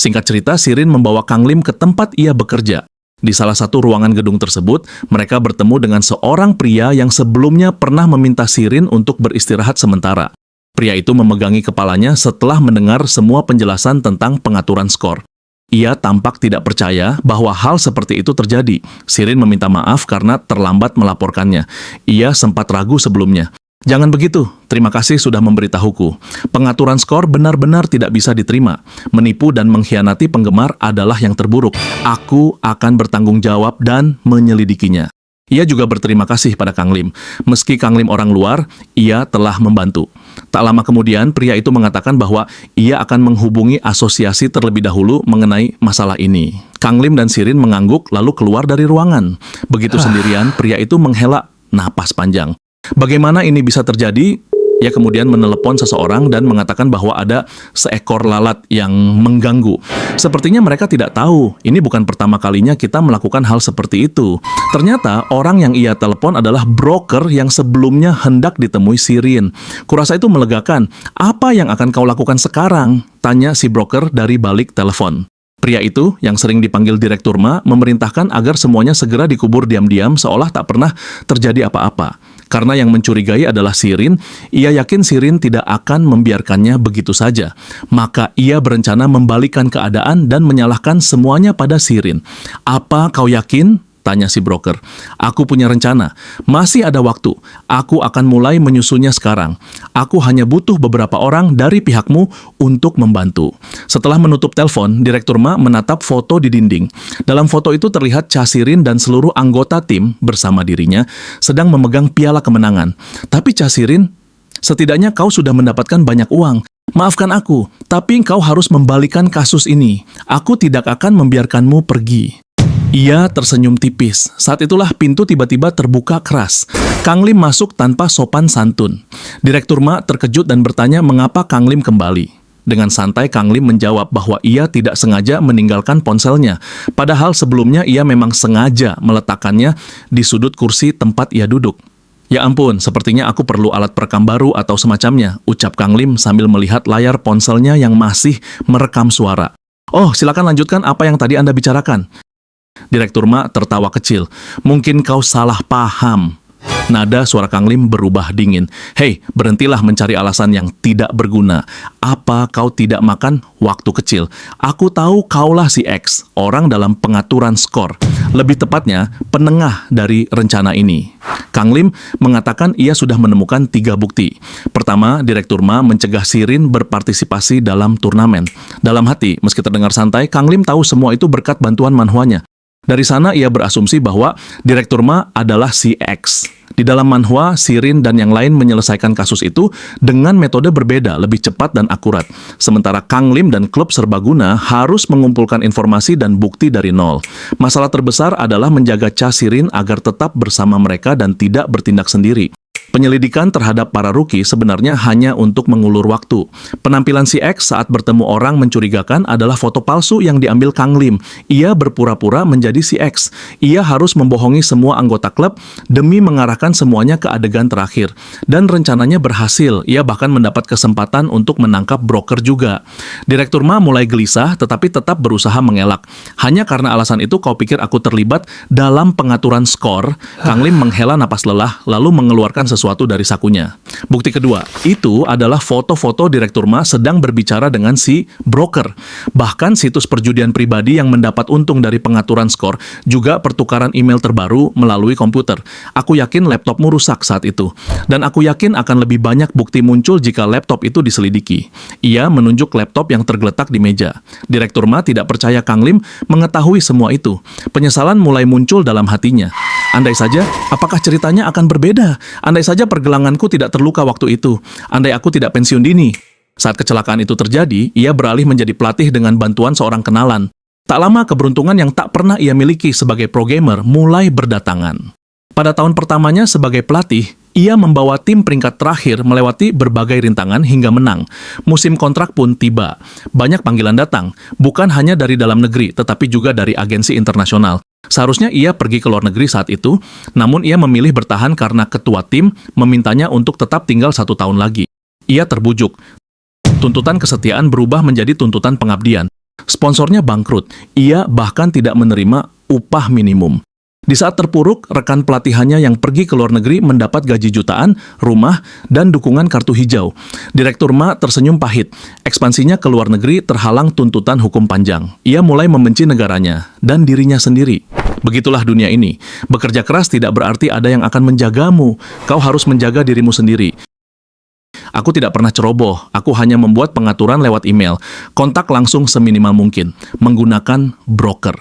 Singkat cerita, Shirin membawa Kang Lim ke tempat ia bekerja. Di salah satu ruangan gedung tersebut, mereka bertemu dengan seorang pria yang sebelumnya pernah meminta Shirin untuk beristirahat sementara. Pria itu memegangi kepalanya setelah mendengar semua penjelasan tentang pengaturan skor. Ia tampak tidak percaya bahwa hal seperti itu terjadi. Shirin meminta maaf karena terlambat melaporkannya. Ia sempat ragu sebelumnya. "Jangan begitu, terima kasih sudah memberitahuku. Pengaturan skor benar-benar tidak bisa diterima. Menipu dan mengkhianati penggemar adalah yang terburuk. Aku akan bertanggung jawab dan menyelidikinya." Ia juga berterima kasih pada Kang Lim. Meski Kang Lim orang luar, ia telah membantu. Tak lama kemudian, pria itu mengatakan bahwa ia akan menghubungi asosiasi terlebih dahulu mengenai masalah ini. Kang Lim dan Shirin mengangguk lalu keluar dari ruangan. Begitu sendirian, pria itu menghela napas panjang. Bagaimana ini bisa terjadi? Ia kemudian menelepon seseorang dan mengatakan bahwa ada seekor lalat yang mengganggu. Sepertinya mereka tidak tahu, ini bukan pertama kalinya kita melakukan hal seperti itu. Ternyata orang yang ia telepon adalah broker yang sebelumnya hendak ditemui Shirin. Kurasa itu melegakan. "Apa yang akan kau lakukan sekarang?" tanya si broker dari balik telepon. Pria itu, yang sering dipanggil Direktur Ma, memerintahkan agar semuanya segera dikubur diam-diam seolah tak pernah terjadi apa-apa. Karena yang mencurigai adalah Shirin, ia yakin Shirin tidak akan membiarkannya begitu saja. Maka ia berencana membalikan keadaan dan menyalahkan semuanya pada Shirin. "Apa kau yakin?" tanya si broker. "Aku punya rencana. Masih ada waktu. Aku akan mulai menyusunnya sekarang. Aku hanya butuh beberapa orang dari pihakmu untuk membantu." Setelah menutup telepon, Direktur Ma menatap foto di dinding. Dalam foto itu terlihat Cha Shirin dan seluruh anggota tim bersama dirinya sedang memegang piala kemenangan. "Tapi Cha Shirin, setidaknya kau sudah mendapatkan banyak uang. Maafkan aku, tapi kau harus membalikan kasus ini. Aku tidak akan membiarkanmu pergi." Ia tersenyum tipis. Saat itulah pintu tiba-tiba terbuka keras. Kang Lim masuk tanpa sopan santun. Direktur Ma terkejut dan bertanya mengapa Kang Lim kembali. Dengan santai Kang Lim menjawab bahwa ia tidak sengaja meninggalkan ponselnya. Padahal sebelumnya ia memang sengaja meletakkannya di sudut kursi tempat ia duduk. "Ya ampun, sepertinya aku perlu alat perekam baru atau semacamnya," ucap Kang Lim sambil melihat layar ponselnya yang masih merekam suara. "Oh, silakan lanjutkan apa yang tadi Anda bicarakan." Direktur Ma tertawa kecil. "Mungkin kau salah paham." Nada suara Kang Lim berubah dingin. "Hei, berhentilah mencari alasan yang tidak berguna. Apa kau tidak makan waktu kecil? Aku tahu kaulah si X, orang dalam pengaturan skor. Lebih tepatnya, penengah dari rencana ini." Kang Lim mengatakan ia sudah menemukan 3 bukti. Pertama, Direktur Ma mencegah Shirin berpartisipasi dalam turnamen. Dalam hati, meski terdengar santai, Kang Lim tahu semua itu berkat bantuan manhwanya. Dari sana ia berasumsi bahwa Direktur Ma adalah si X. Di dalam manhwa, Shirin dan yang lain menyelesaikan kasus itu dengan metode berbeda, lebih cepat dan akurat. Sementara Kang Lim dan klub serbaguna harus mengumpulkan informasi dan bukti dari nol. Masalah terbesar adalah menjaga Cha Shirin agar tetap bersama mereka dan tidak bertindak sendiri. Penyelidikan terhadap para rookie sebenarnya hanya untuk mengulur waktu. Penampilan si X saat bertemu orang mencurigakan adalah foto palsu yang diambil Kang Lim. Ia berpura-pura menjadi si X. Ia harus membohongi semua anggota klub demi mengarahkan semuanya ke adegan terakhir. Dan rencananya berhasil. Ia bahkan mendapat kesempatan untuk menangkap broker juga. Direktur Ma mulai gelisah tetapi tetap berusaha mengelak. "Hanya karena alasan itu kau pikir aku terlibat dalam pengaturan skor?" Kang Lim menghela napas lelah lalu mengeluarkan sesuatu dari sakunya. Bukti kedua, itu adalah foto-foto Direktur Ma sedang berbicara dengan si broker. Bahkan situs perjudian pribadi yang mendapat untung dari pengaturan skor juga pertukaran email terbaru melalui komputer. "Aku yakin laptopmu rusak saat itu. Dan aku yakin akan lebih banyak bukti muncul jika laptop itu diselidiki." Ia menunjuk laptop yang tergeletak di meja. Direktur Ma tidak percaya Kang Lim mengetahui semua itu. Penyesalan mulai muncul dalam hatinya. Andai saja, apakah ceritanya akan berbeda? Andai saja pergelanganku tidak terluka waktu itu. Andai aku tidak pensiun dini. Saat kecelakaan itu terjadi, ia beralih menjadi pelatih dengan bantuan seorang kenalan. Tak lama keberuntungan yang tak pernah ia miliki sebagai pro gamer mulai berdatangan. Pada tahun pertamanya sebagai pelatih, ia membawa tim peringkat terakhir melewati berbagai rintangan hingga menang. Musim kontrak pun tiba. Banyak panggilan datang, bukan hanya dari dalam negeri, tetapi juga dari agensi internasional. Seharusnya ia pergi ke luar negeri saat itu, namun ia memilih bertahan karena ketua tim memintanya untuk tetap tinggal 1 tahun lagi. Ia terbujuk. Tuntutan kesetiaan berubah menjadi tuntutan pengabdian. Sponsornya bangkrut. Ia bahkan tidak menerima upah minimum. Di saat terpuruk, rekan pelatihannya yang pergi ke luar negeri mendapat gaji jutaan, rumah, dan dukungan kartu hijau. Direktur Ma tersenyum pahit. Ekspansinya ke luar negeri terhalang tuntutan hukum panjang. Ia mulai membenci negaranya dan dirinya sendiri. Begitulah dunia ini. Bekerja keras tidak berarti ada yang akan menjagamu. Kau harus menjaga dirimu sendiri. Aku tidak pernah ceroboh, aku hanya membuat pengaturan lewat email. Kontak langsung seminimal mungkin, menggunakan broker.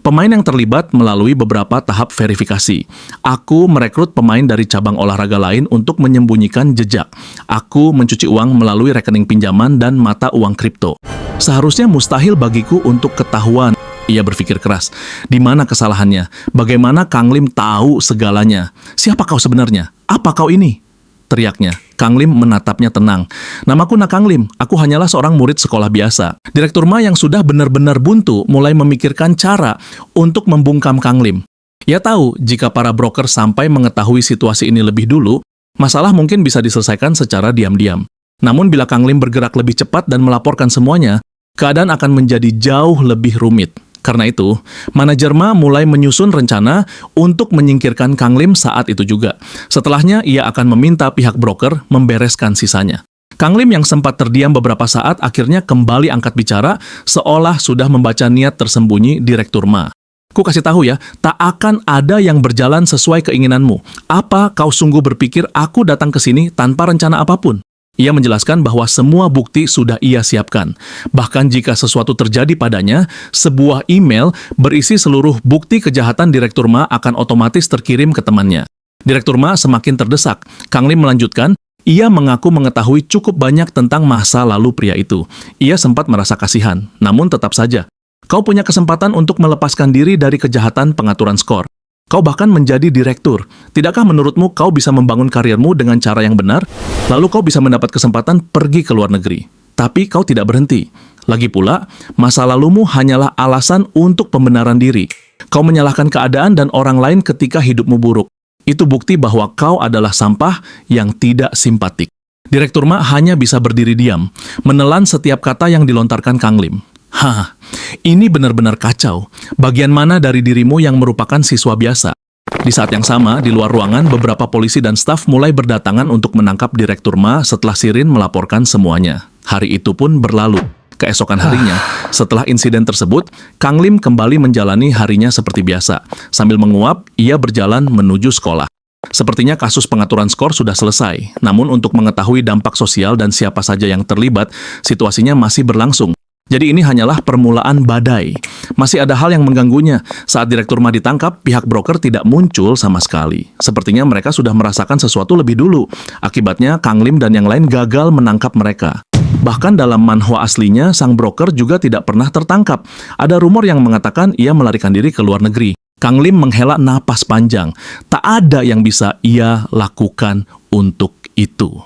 Pemain yang terlibat melalui beberapa tahap verifikasi. Aku merekrut pemain dari cabang olahraga lain untuk menyembunyikan jejak. Aku mencuci uang melalui rekening pinjaman dan mata uang kripto. Seharusnya mustahil bagiku untuk ketahuan. Ia berpikir keras. Di mana kesalahannya? Bagaimana Kang Lim tahu segalanya? Siapa kau sebenarnya? Apa kau ini? Teriaknya. Kang Lim menatapnya tenang. "Namaku Kang Lim, aku hanyalah seorang murid sekolah biasa." Direktur Ma yang sudah benar-benar buntu mulai memikirkan cara untuk membungkam Kang Lim. Ia tahu jika para broker sampai mengetahui situasi ini lebih dulu, masalah mungkin bisa diselesaikan secara diam-diam. Namun bila Kang Lim bergerak lebih cepat dan melaporkan semuanya, keadaan akan menjadi jauh lebih rumit. Karena itu, manajer Ma mulai menyusun rencana untuk menyingkirkan Kang Lim saat itu juga. Setelahnya, ia akan meminta pihak broker membereskan sisanya. Kang Lim yang sempat terdiam beberapa saat akhirnya kembali angkat bicara seolah sudah membaca niat tersembunyi Direktur Ma. Ku kasih tahu ya, tak akan ada yang berjalan sesuai keinginanmu. Apa kau sungguh berpikir aku datang ke sini tanpa rencana apapun? Ia menjelaskan bahwa semua bukti sudah ia siapkan. Bahkan jika sesuatu terjadi padanya, sebuah email berisi seluruh bukti kejahatan Direktur Ma akan otomatis terkirim ke temannya. Direktur Ma semakin terdesak. Kang Lim melanjutkan, ia mengaku mengetahui cukup banyak tentang masa lalu pria itu. Ia sempat merasa kasihan, namun tetap saja. Kau punya kesempatan untuk melepaskan diri dari kejahatan pengaturan skor. Kau bahkan menjadi direktur. Tidakkah menurutmu kau bisa membangun karirmu dengan cara yang benar? Lalu kau bisa mendapat kesempatan pergi ke luar negeri. Tapi kau tidak berhenti. Lagi pula, masa lalumu hanyalah alasan untuk pembenaran diri. Kau menyalahkan keadaan dan orang lain ketika hidupmu buruk. Itu bukti bahwa kau adalah sampah yang tidak simpatik. Direktur Ma hanya bisa berdiri diam, menelan setiap kata yang dilontarkan Kang Lim. Hah, ini benar-benar kacau. Bagian mana dari dirimu yang merupakan siswa biasa? Di saat yang sama, di luar ruangan, beberapa polisi dan staf mulai berdatangan untuk menangkap Direktur Ma setelah Shirin melaporkan semuanya. Hari itu pun berlalu. Keesokan harinya, setelah insiden tersebut, Kang Lim kembali menjalani harinya seperti biasa. Sambil menguap, ia berjalan menuju sekolah. Sepertinya kasus pengaturan skor sudah selesai. Namun untuk mengetahui dampak sosial dan siapa saja yang terlibat, situasinya masih berlangsung. Jadi ini hanyalah permulaan badai. Masih ada hal yang mengganggunya. Saat Direktur Ma ditangkap, pihak broker tidak muncul sama sekali. Sepertinya mereka sudah merasakan sesuatu lebih dulu. Akibatnya, Kang Lim dan yang lain gagal menangkap mereka. Bahkan dalam manhwa aslinya, sang broker juga tidak pernah tertangkap. Ada rumor yang mengatakan ia melarikan diri ke luar negeri. Kang Lim menghela napas panjang. Tak ada yang bisa ia lakukan untuk itu.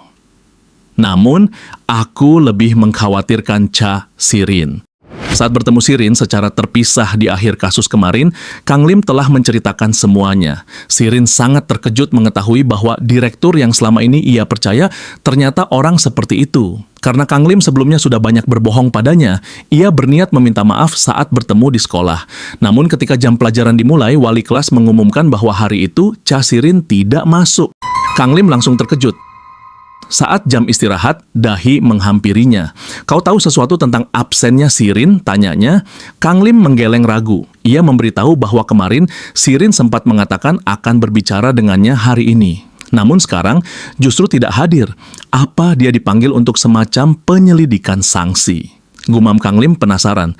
Namun, aku lebih mengkhawatirkan Cha Shirin. Saat bertemu Shirin secara terpisah di akhir kasus kemarin, Kang Lim telah menceritakan semuanya. Shirin sangat terkejut mengetahui bahwa direktur yang selama ini ia percaya ternyata orang seperti itu. Karena Kang Lim sebelumnya sudah banyak berbohong padanya, ia berniat meminta maaf saat bertemu di sekolah. Namun ketika jam pelajaran dimulai, wali kelas mengumumkan bahwa hari itu Cha Shirin tidak masuk. Kang Lim langsung terkejut. Saat jam istirahat, Dahi menghampirinya. Kau tahu sesuatu tentang absennya Shirin? Tanyanya. Kang Lim menggeleng ragu. Ia memberitahu bahwa kemarin Shirin sempat mengatakan akan berbicara dengannya hari ini. Namun sekarang justru tidak hadir. Apa dia dipanggil untuk semacam penyelidikan sanksi? Gumam Kang Lim penasaran.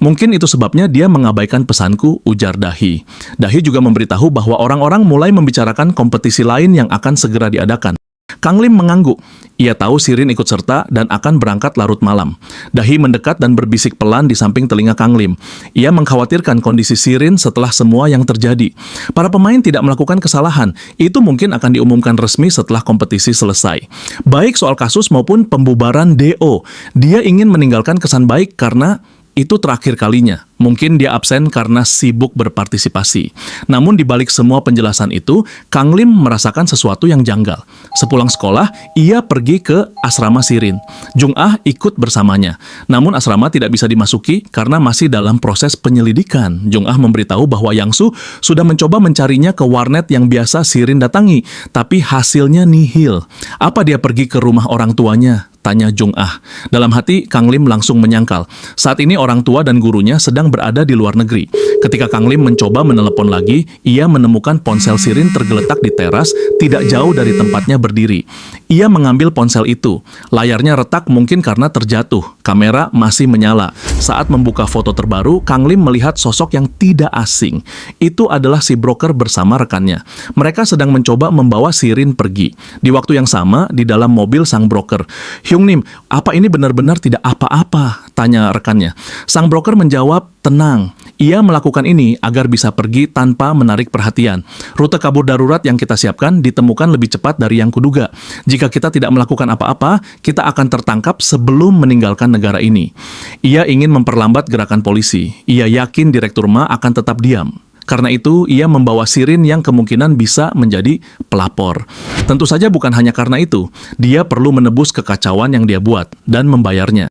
Mungkin itu sebabnya dia mengabaikan pesanku, ujar Dahi. Dahi juga memberitahu bahwa orang-orang mulai membicarakan kompetisi lain yang akan segera diadakan. Kang Lim mengangguk. Ia tahu Shirin ikut serta dan akan berangkat larut malam. Dahi mendekat dan berbisik pelan di samping telinga Kang Lim. Ia mengkhawatirkan kondisi Shirin setelah semua yang terjadi. Para pemain tidak melakukan kesalahan. Itu mungkin akan diumumkan resmi setelah kompetisi selesai. Baik soal kasus maupun pembubaran DO. Dia ingin meninggalkan kesan baik karena itu terakhir kalinya. Mungkin dia absen karena sibuk berpartisipasi. Namun di balik semua penjelasan itu, Kang Lim merasakan sesuatu yang janggal. Sepulang sekolah, ia pergi ke asrama Shirin. Jung Ah ikut bersamanya. Namun asrama tidak bisa dimasuki karena masih dalam proses penyelidikan. Jung Ah memberitahu bahwa Yang Su sudah mencoba mencarinya ke warnet yang biasa Shirin datangi, tapi hasilnya nihil. Apa dia pergi ke rumah orang tuanya? Tanya Jung Ah. Dalam hati, Kang Lim langsung menyangkal. Saat ini orang tua dan gurunya sedang berada di luar negeri. Ketika Kang Lim mencoba menelepon lagi, ia menemukan ponsel Shirin tergeletak di teras tidak jauh dari tempatnya berdiri. Ia mengambil ponsel itu. Layarnya retak mungkin karena terjatuh. Kamera masih menyala. Saat membuka foto terbaru, Kang Lim melihat sosok yang tidak asing. Itu adalah si broker bersama rekannya. Mereka sedang mencoba membawa Shirin pergi. Di waktu yang sama, di dalam mobil sang broker. Hyung Nim, apa ini benar-benar tidak apa-apa? Tanya rekannya. Sang broker menjawab, tenang. Ia melakukan ini agar bisa pergi tanpa menarik perhatian. Rute kabur darurat yang kita siapkan ditemukan lebih cepat dari yang kuduga. Jika kita tidak melakukan apa-apa, kita akan tertangkap sebelum meninggalkan negara ini. Ia ingin memperlambat gerakan polisi. Ia yakin Direktur Ma akan tetap diam. Karena itu, ia membawa Shirin yang kemungkinan bisa menjadi pelapor. Tentu saja bukan hanya karena itu. Dia perlu menebus kekacauan yang dia buat dan membayarnya.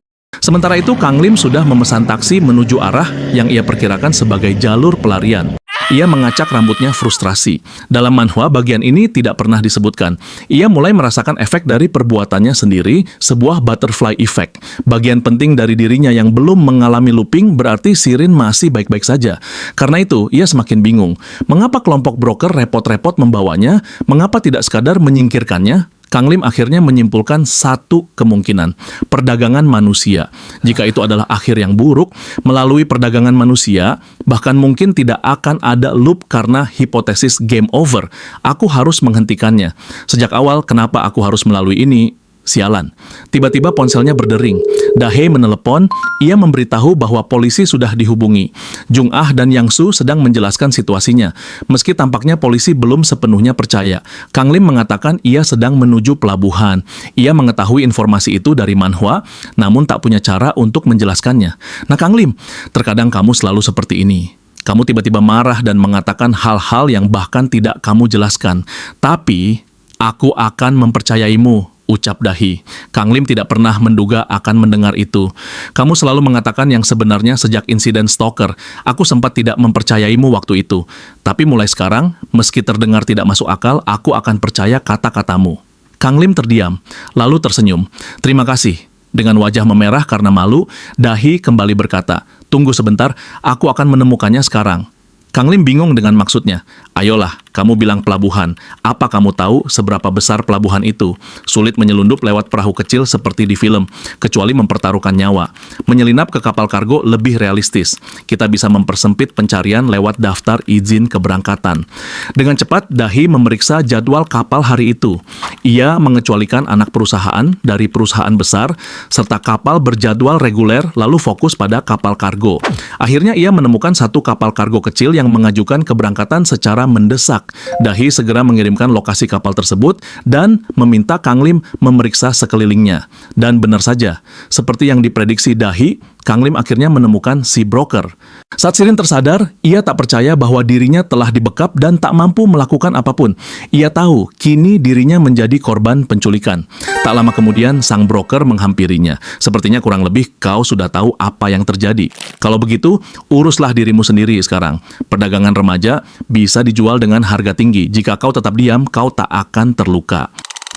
Sementara itu, Kang Lim sudah memesan taksi menuju arah yang ia perkirakan sebagai jalur pelarian. Ia mengacak rambutnya frustrasi. Dalam manhwa, bagian ini tidak pernah disebutkan. Ia mulai merasakan efek dari perbuatannya sendiri, sebuah butterfly effect. Bagian penting dari dirinya yang belum mengalami looping berarti Shirin masih baik-baik saja. Karena itu, ia semakin bingung. Mengapa kelompok broker repot-repot membawanya? Mengapa tidak sekadar menyingkirkannya? Kang Lim akhirnya menyimpulkan satu kemungkinan, perdagangan manusia. Jika itu adalah akhir yang buruk, melalui perdagangan manusia, bahkan mungkin tidak akan ada loop karena hipotesis game over. Aku harus menghentikannya. Sejak awal, kenapa aku harus melalui ini? Sialan. Tiba-tiba ponselnya berdering. Dahe menelepon, ia memberitahu bahwa polisi sudah dihubungi. Jung Ah dan Yang Su sedang menjelaskan situasinya. Meski tampaknya polisi belum sepenuhnya percaya, Kang Lim mengatakan ia sedang menuju pelabuhan. Ia mengetahui informasi itu dari manhwa, namun tak punya cara untuk menjelaskannya. Nah Kang Lim, terkadang kamu selalu seperti ini. Kamu tiba-tiba marah dan mengatakan hal-hal yang bahkan tidak kamu jelaskan. Tapi, aku akan mempercayaimu, ucap Dahi. Kang Lim tidak pernah menduga akan mendengar itu. Kamu selalu mengatakan yang sebenarnya sejak insiden stalker. Aku sempat tidak mempercayaimu waktu itu. Tapi mulai sekarang, meski terdengar tidak masuk akal, aku akan percaya kata-katamu. Kang Lim terdiam, lalu tersenyum. Terima kasih. Dengan wajah memerah karena malu, Dahi kembali berkata, tunggu sebentar, aku akan menemukannya sekarang. Kang Lim bingung dengan maksudnya. Ayolah, kamu bilang pelabuhan. Apa kamu tahu seberapa besar pelabuhan itu? Sulit menyelundup lewat perahu kecil seperti di film, kecuali mempertaruhkan nyawa. Menyelinap ke kapal kargo lebih realistis. Kita bisa mempersempit pencarian lewat daftar izin keberangkatan. Dengan cepat, Dahi memeriksa jadwal kapal hari itu. Ia mengecualikan anak perusahaan dari perusahaan besar, serta kapal berjadwal reguler lalu fokus pada kapal kargo. Akhirnya ia menemukan satu kapal kargo kecil yang mengajukan keberangkatan secara mendesak. Dahi segera mengirimkan lokasi kapal tersebut dan meminta Kang Lim memeriksa sekelilingnya. Dan benar saja, seperti yang diprediksi Dahi, Kang Lim akhirnya menemukan si broker. Saat Shirin tersadar, ia tak percaya bahwa dirinya telah dibekap dan tak mampu melakukan apapun. Ia tahu kini dirinya menjadi korban penculikan. Tak lama kemudian, sang broker menghampirinya. Sepertinya kurang lebih kau sudah tahu apa yang terjadi. Kalau begitu, uruslah dirimu sendiri sekarang. Perdagangan remaja bisa dijual dengan harga tinggi. Jika kau tetap diam, kau tak akan terluka.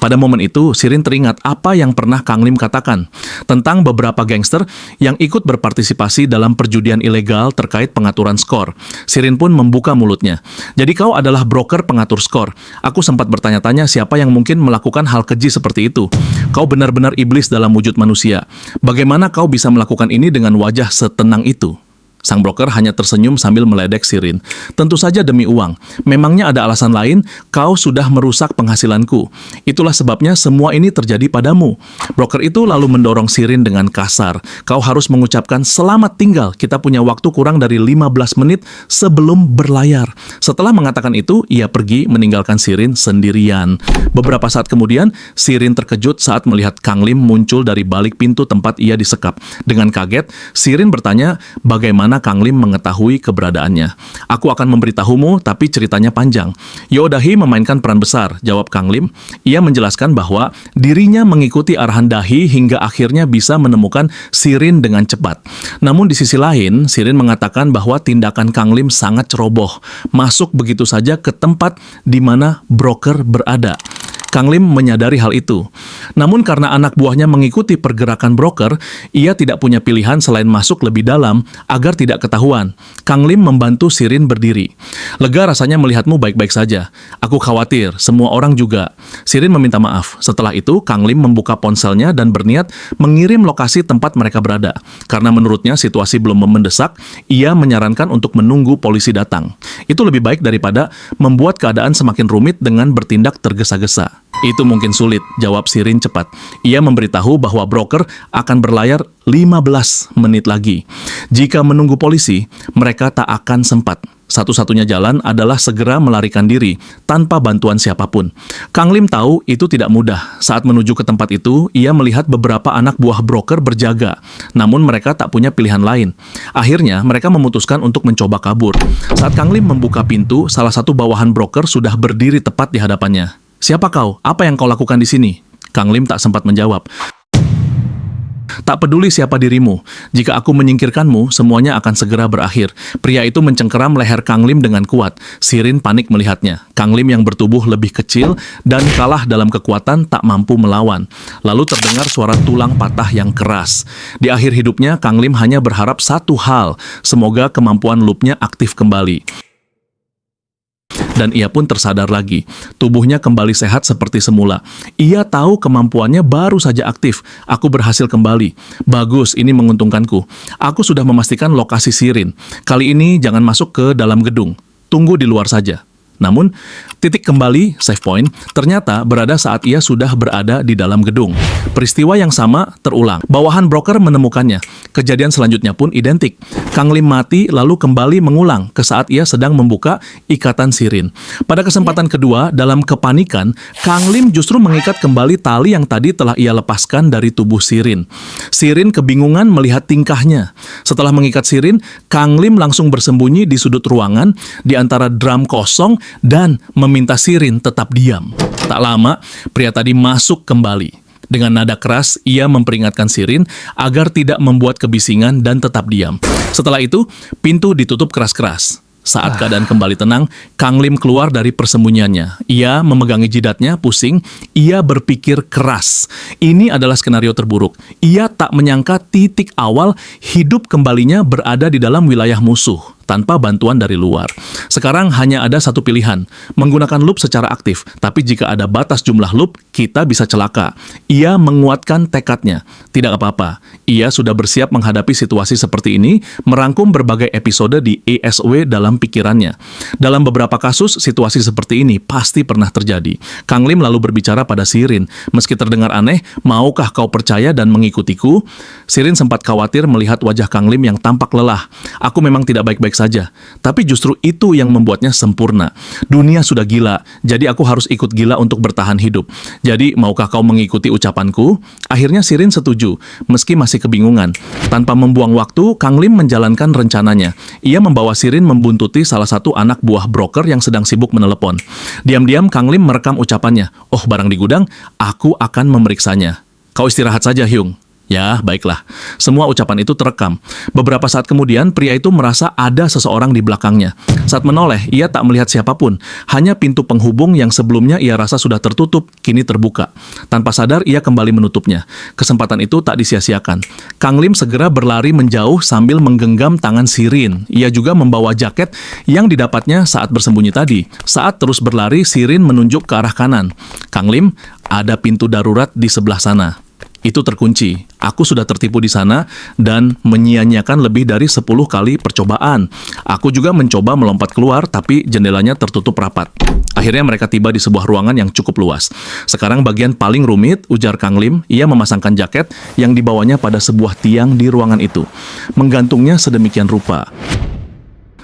Pada momen itu, Shirin teringat apa yang pernah Kang Lim katakan tentang beberapa gangster yang ikut berpartisipasi dalam perjudian ilegal terkait pengaturan skor. Shirin pun membuka mulutnya. Jadi kau adalah broker pengatur skor. Aku sempat bertanya-tanya siapa yang mungkin melakukan hal keji seperti itu. Kau benar-benar iblis dalam wujud manusia. Bagaimana kau bisa melakukan ini dengan wajah setenang itu? Sang broker hanya tersenyum sambil meledek Shirin. Tentu saja demi uang. Memangnya ada alasan lain? Kau sudah merusak penghasilanku. Itulah sebabnya semua ini terjadi padamu. Broker itu lalu mendorong Shirin dengan kasar. Kau harus mengucapkan selamat tinggal. Kita punya waktu kurang dari 15 menit sebelum berlayar. Setelah mengatakan itu, ia pergi meninggalkan Shirin sendirian. Beberapa saat kemudian, Shirin terkejut saat melihat Kang Lim muncul dari balik pintu tempat ia disekap. Dengan kaget, Shirin bertanya, bagaimana Kang Lim mengetahui keberadaannya. Aku akan memberitahumu, tapi ceritanya panjang. Dahi memainkan peran besar, jawab Kang Lim. Ia menjelaskan bahwa dirinya mengikuti arahan Dahi hingga akhirnya bisa menemukan Shirin dengan cepat. Namun di sisi lain, Shirin mengatakan bahwa tindakan Kang Lim sangat ceroboh, masuk begitu saja ke tempat di mana broker berada. Kang Lim menyadari hal itu. Namun karena anak buahnya mengikuti pergerakan broker, ia tidak punya pilihan selain masuk lebih dalam agar tidak ketahuan. Kang Lim membantu Shirin berdiri. Lega rasanya melihatmu baik-baik saja. Aku khawatir, semua orang juga. Shirin meminta maaf. Setelah itu, Kang Lim membuka ponselnya dan berniat mengirim lokasi tempat mereka berada. Karena menurutnya situasi belum mendesak, ia menyarankan untuk menunggu polisi datang. Itu lebih baik daripada membuat keadaan semakin rumit dengan bertindak tergesa-gesa. Itu mungkin sulit, jawab Shirin cepat. Ia memberitahu bahwa broker akan berlayar 15 menit lagi. Jika menunggu polisi, mereka tak akan sempat. Satu-satunya jalan adalah segera melarikan diri tanpa bantuan siapapun. Kang Lim tahu itu tidak mudah. Saat menuju ke tempat itu, ia melihat beberapa anak buah broker berjaga. Namun mereka tak punya pilihan lain. Akhirnya, mereka memutuskan untuk mencoba kabur. Saat Kang Lim membuka pintu, salah satu bawahan broker sudah berdiri tepat di hadapannya. Siapa kau? Apa yang kau lakukan di sini? Kang Lim tak sempat menjawab. Tak peduli siapa dirimu, jika aku menyingkirkanmu, semuanya akan segera berakhir. Pria itu mencengkeram leher Kang Lim dengan kuat. Sirin panik melihatnya. Kang Lim yang bertubuh lebih kecil dan kalah dalam kekuatan tak mampu melawan. Lalu terdengar suara tulang patah yang keras. Di akhir hidupnya, Kang Lim hanya berharap satu hal, semoga kemampuan loopnya aktif kembali. Dan ia pun tersadar lagi. Tubuhnya kembali sehat seperti semula. Ia tahu kemampuannya baru saja aktif. Aku berhasil kembali. Bagus, ini menguntungkanku. Aku sudah memastikan lokasi Sirin. Kali ini jangan masuk ke dalam gedung. Tunggu di luar saja. Namun, titik kembali, save point, ternyata berada saat ia sudah berada di dalam gedung. Peristiwa yang sama terulang. Bawahan broker menemukannya. Kejadian selanjutnya pun identik. Kang Lim mati lalu kembali mengulang ke saat ia sedang membuka ikatan Sirin. Pada kesempatan kedua, dalam kepanikan, Kang Lim justru mengikat kembali tali yang tadi telah ia lepaskan dari tubuh Sirin. Sirin kebingungan melihat tingkahnya. Setelah mengikat Sirin, Kang Lim langsung bersembunyi di sudut ruangan di antara drum kosong dan meminta Sirin tetap diam. Tak lama, pria tadi masuk kembali. Dengan nada keras, ia memperingatkan Sirin agar tidak membuat kebisingan dan tetap diam. Setelah itu, pintu ditutup keras-keras. Saat keadaan kembali tenang, Kang Lim keluar dari persembunyiannya. Ia memegangi jidatnya, pusing. Ia berpikir keras. Ini adalah skenario terburuk. Ia tak menyangka titik awal hidup kembalinya berada di dalam wilayah musuh, tanpa bantuan dari luar. Sekarang hanya ada satu pilihan, menggunakan loop secara aktif. Tapi jika ada batas jumlah loop, kita bisa celaka. Ia menguatkan tekadnya. Tidak apa-apa, ia sudah bersiap menghadapi situasi seperti ini, merangkum berbagai episode di ESW dalam pikirannya. Dalam beberapa kasus, situasi seperti ini pasti pernah terjadi. Kang Lim lalu berbicara pada Sirin. Meski terdengar aneh, maukah kau percaya dan mengikutiku? Sirin sempat khawatir melihat wajah Kang Lim yang tampak lelah. Aku memang tidak baik-baik saja, tapi justru itu yang membuatnya sempurna. Dunia sudah gila, jadi aku harus ikut gila untuk bertahan hidup. Jadi, maukah kau mengikuti ucapanku? Akhirnya Sirin setuju, meski masih kebingungan. Tanpa membuang waktu, Kang Lim menjalankan rencananya. Ia membawa Sirin membuntuti salah satu anak buah broker yang sedang sibuk menelepon. Diam-diam Kang Lim merekam ucapannya. Oh, barang di gudang, aku akan memeriksanya. Kau istirahat saja, Hyung. Ya, baiklah. Semua ucapan itu terekam. Beberapa saat kemudian, pria itu merasa ada seseorang di belakangnya. Saat menoleh, ia tak melihat siapapun. Hanya pintu penghubung yang sebelumnya ia rasa sudah tertutup, kini terbuka. Tanpa sadar, ia kembali menutupnya. Kesempatan itu tak disia-siakan. Kang Lim segera berlari menjauh sambil menggenggam tangan Sirin. Ia juga membawa jaket yang didapatnya saat bersembunyi tadi. Saat terus berlari, Sirin menunjuk ke arah kanan. Kang Lim, ada pintu darurat di sebelah sana. Itu terkunci. Aku sudah tertipu di sana dan menyia-nyiakan lebih dari 10 kali percobaan. Aku juga mencoba melompat keluar, tapi jendelanya tertutup rapat. Akhirnya mereka tiba di sebuah ruangan yang cukup luas. Sekarang bagian paling rumit, ujar Kang Lim. Ia memasangkan jaket yang dibawanya pada sebuah tiang di ruangan itu. Menggantungnya sedemikian rupa.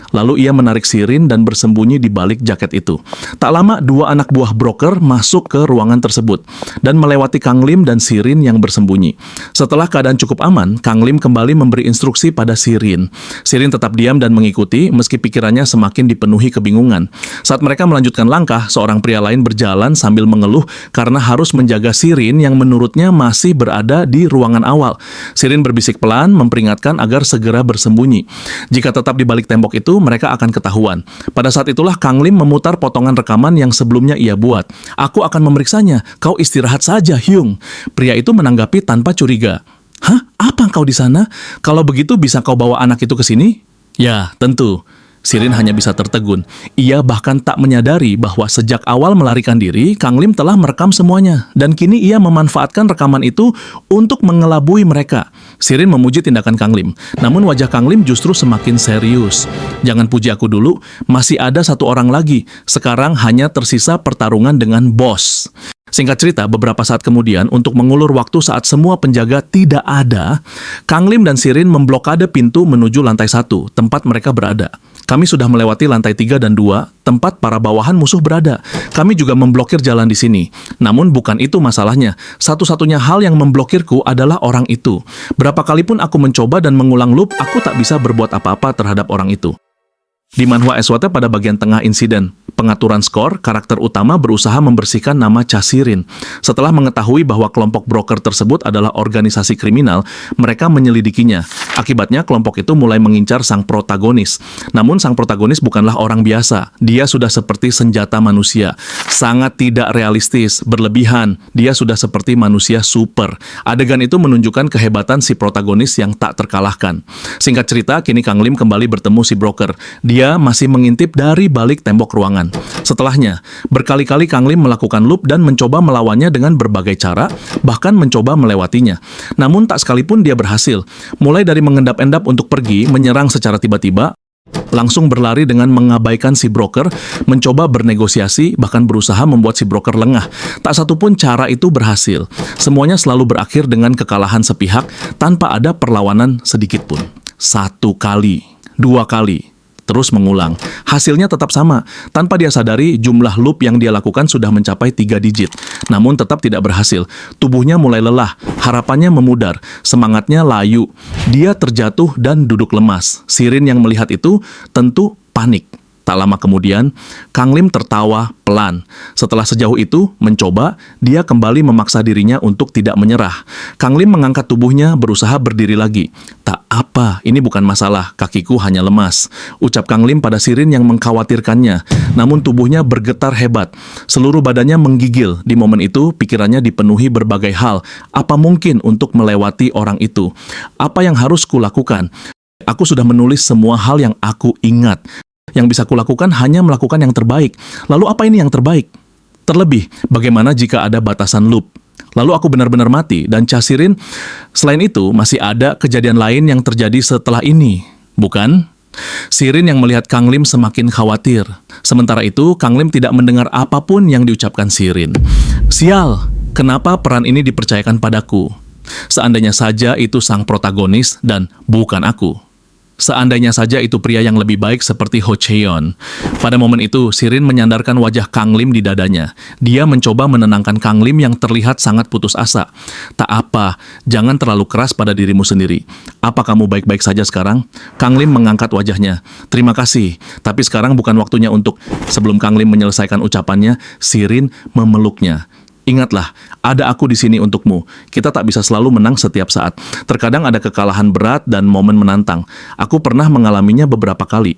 Lalu ia menarik Sirin dan bersembunyi di balik jaket itu. Tak lama, dua anak buah broker masuk ke ruangan tersebut dan melewati Kang Lim dan Sirin yang bersembunyi. Setelah keadaan cukup aman, Kang Lim kembali memberi instruksi pada Sirin. Sirin tetap diam dan mengikuti meski pikirannya semakin dipenuhi kebingungan. Saat mereka melanjutkan langkah, seorang pria lain berjalan sambil mengeluh karena harus menjaga Sirin yang menurutnya masih berada di ruangan awal. Sirin berbisik pelan, memperingatkan agar segera bersembunyi. Jika tetap di balik tembok itu, mereka akan ketahuan. Pada saat itulah Kang Lim memutar potongan rekaman yang sebelumnya ia buat. Aku akan memeriksanya. Kau istirahat saja, Hyung. Pria itu menanggapi tanpa curiga. Hah? Apa kau di sana? Kalau begitu bisa kau bawa anak itu ke sini? Ya, tentu. Sirin hanya bisa tertegun. Ia bahkan tak menyadari bahwa sejak awal melarikan diri, Kang Lim telah merekam semuanya. Dan kini ia memanfaatkan rekaman itu untuk mengelabui mereka. Sirin memuji tindakan Kang Lim. Namun wajah Kang Lim justru semakin serius. Jangan puji aku dulu, masih ada satu orang lagi. Sekarang hanya tersisa pertarungan dengan bos. Singkat cerita, beberapa saat kemudian, untuk mengulur waktu saat semua penjaga tidak ada, Kang Lim dan Sirin memblokade pintu menuju lantai 1, tempat mereka berada. Kami sudah melewati lantai 3 dan 2, tempat para bawahan musuh berada. Kami juga memblokir jalan di sini. Namun bukan itu masalahnya. Satu-satunya hal yang memblokirku adalah orang itu. Berapa kali pun aku mencoba dan mengulang loop, aku tak bisa berbuat apa-apa terhadap orang itu. Di manhwa SWT pada bagian tengah insiden pengaturan skor, karakter utama berusaha membersihkan nama Cha Sirin. Setelah mengetahui bahwa kelompok broker tersebut adalah organisasi kriminal, mereka menyelidikinya. Akibatnya, kelompok itu mulai mengincar sang protagonis. Namun, sang protagonis bukanlah orang biasa. Dia sudah seperti senjata manusia. Sangat tidak realistis, berlebihan. Dia sudah seperti manusia super. Adegan itu menunjukkan kehebatan si protagonis yang tak terkalahkan. Singkat cerita, kini Kang Lim kembali bertemu si broker. Dia masih mengintip dari balik tembok ruangan. Setelahnya, berkali-kali Kang Lim melakukan loop dan mencoba melawannya dengan berbagai cara, bahkan mencoba melewatinya. Namun tak sekalipun dia berhasil. Mulai dari mengendap-endap untuk pergi, menyerang secara tiba-tiba, langsung berlari dengan mengabaikan si broker, mencoba bernegosiasi, bahkan berusaha membuat si broker lengah. Tak satupun cara itu berhasil. Semuanya selalu berakhir dengan kekalahan sepihak tanpa ada perlawanan sedikit pun. 1 kali, 2 kali. Terus mengulang. Hasilnya tetap sama. Tanpa dia sadari, jumlah loop yang dia lakukan sudah mencapai 3 digit. Namun tetap tidak berhasil. Tubuhnya mulai lelah, harapannya memudar, semangatnya layu. Dia terjatuh dan duduk lemas. Sirin yang melihat itu tentu panik. Tak lama kemudian, Kang Lim tertawa pelan. Setelah sejauh itu, mencoba, dia kembali memaksa dirinya untuk tidak menyerah. Kang Lim mengangkat tubuhnya, berusaha berdiri lagi. Tak apa, ini bukan masalah, kakiku hanya lemas. Ucap Kang Lim pada Sirin yang mengkhawatirkannya. Namun tubuhnya bergetar hebat. Seluruh badannya menggigil. Di momen itu, pikirannya dipenuhi berbagai hal. Apa mungkin untuk melewati orang itu? Apa yang harus kulakukan? Aku sudah menulis semua hal yang aku ingat. Yang bisa kulakukan hanya melakukan yang terbaik. Lalu apa ini yang terbaik? Terlebih, bagaimana jika ada batasan loop? Lalu aku benar-benar mati, dan Cha Sirin, selain itu, masih ada kejadian lain yang terjadi setelah ini, bukan? Sirin yang melihat Kang Lim semakin khawatir. Sementara itu, Kang Lim tidak mendengar apapun yang diucapkan Sirin. Sial, kenapa peran ini dipercayakan padaku? Seandainya saja itu sang protagonis dan bukan aku. Seandainya saja itu pria yang lebih baik seperti Ho Cheon. Pada momen itu, Sirin menyandarkan wajah Kang Lim di dadanya. Dia mencoba menenangkan Kang Lim yang terlihat sangat putus asa. Tak apa, jangan terlalu keras pada dirimu sendiri. Apa kamu baik-baik saja sekarang? Kang Lim mengangkat wajahnya. Terima kasih, tapi sekarang bukan waktunya untuk... Sebelum Kang Lim menyelesaikan ucapannya, Sirin memeluknya. Ingatlah, ada aku di sini untukmu. Kita tak bisa selalu menang setiap saat. Terkadang ada kekalahan berat dan momen menantang. Aku pernah mengalaminya beberapa kali.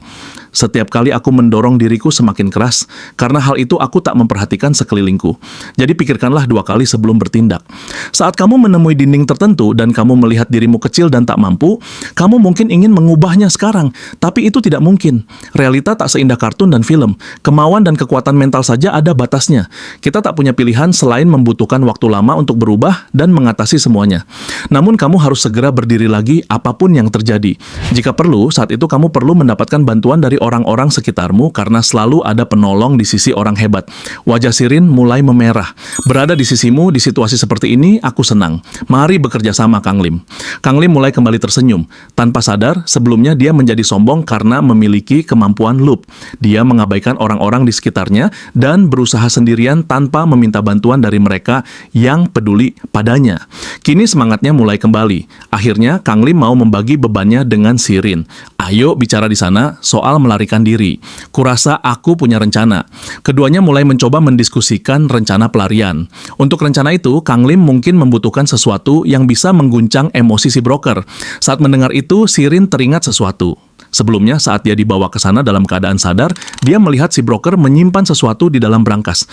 Setiap kali aku mendorong diriku semakin keras, karena hal itu aku tak memperhatikan sekelilingku. Jadi pikirkanlah 2 kali sebelum bertindak. Saat kamu menemui dinding tertentu dan kamu melihat dirimu kecil dan tak mampu, kamu mungkin ingin mengubahnya sekarang, tapi itu tidak mungkin. Realita tak seindah kartun dan film. Kemauan dan kekuatan mental saja ada batasnya. Kita tak punya pilihan selain membutuhkan waktu lama untuk berubah dan mengatasi semuanya. Namun kamu harus segera berdiri lagi apapun yang terjadi. Jika perlu, saat itu kamu perlu mendapatkan bantuan dari orang-orang sekitarmu karena selalu ada penolong di sisi orang hebat. Wajah Sirin mulai memerah. Berada di sisimu di situasi seperti ini, aku senang. Mari bekerja sama, Kang Lim. Kang Lim mulai kembali tersenyum. Tanpa sadar, sebelumnya dia menjadi sombong karena memiliki kemampuan loop. Dia mengabaikan orang-orang di sekitarnya dan berusaha sendirian tanpa meminta bantuan dari mereka yang peduli padanya. Kini semangatnya mulai kembali. Akhirnya, Kang Lim mau membagi bebannya dengan Sirin. Ayo bicara di sana soal melarikan diri. Kurasa aku punya rencana. Keduanya mulai mencoba mendiskusikan rencana pelarian. Untuk rencana itu, Kang Lim mungkin membutuhkan sesuatu yang bisa mengguncang emosi si broker. Saat mendengar itu, Sirin teringat sesuatu. Sebelumnya, saat dia dibawa ke sana dalam keadaan sadar, dia melihat si broker menyimpan sesuatu di dalam brankas.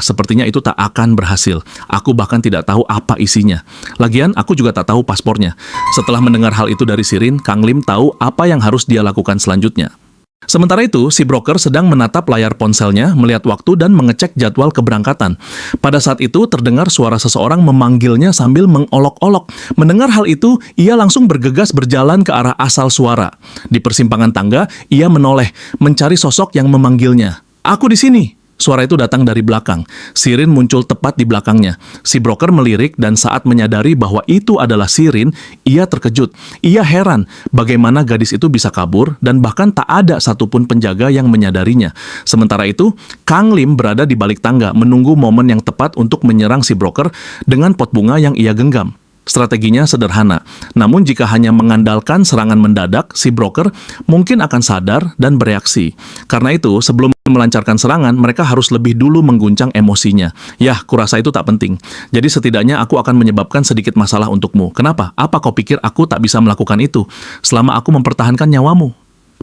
Sepertinya itu tak akan berhasil. Aku bahkan tidak tahu apa isinya. Lagian, aku juga tak tahu paspornya. Setelah mendengar hal itu dari Sirin, Kang Lim tahu apa yang harus dia lakukan selanjutnya. Sementara itu, si broker sedang menatap layar ponselnya, melihat waktu dan mengecek jadwal keberangkatan. Pada saat itu, terdengar suara seseorang memanggilnya sambil mengolok-olok. Mendengar hal itu, ia langsung bergegas berjalan ke arah asal suara. Di persimpangan tangga, ia menoleh, mencari sosok yang memanggilnya. "Aku di sini!" Suara itu datang dari belakang. Sirin muncul tepat di belakangnya. Si broker melirik dan saat menyadari bahwa itu adalah Sirin, ia terkejut. Ia heran bagaimana gadis itu bisa kabur dan bahkan tak ada satupun penjaga yang menyadarinya. Sementara itu, Kang Lim berada di balik tangga menunggu momen yang tepat untuk menyerang si broker dengan pot bunga yang ia genggam. Strateginya sederhana, namun jika hanya mengandalkan serangan mendadak, si broker mungkin akan sadar dan bereaksi. Karena itu, sebelum melancarkan serangan, mereka harus lebih dulu mengguncang emosinya. Yah, kurasa itu tak penting. Jadi setidaknya aku akan menyebabkan sedikit masalah untukmu. Kenapa? Apa kau pikir aku tak bisa melakukan itu selama aku mempertahankan nyawamu?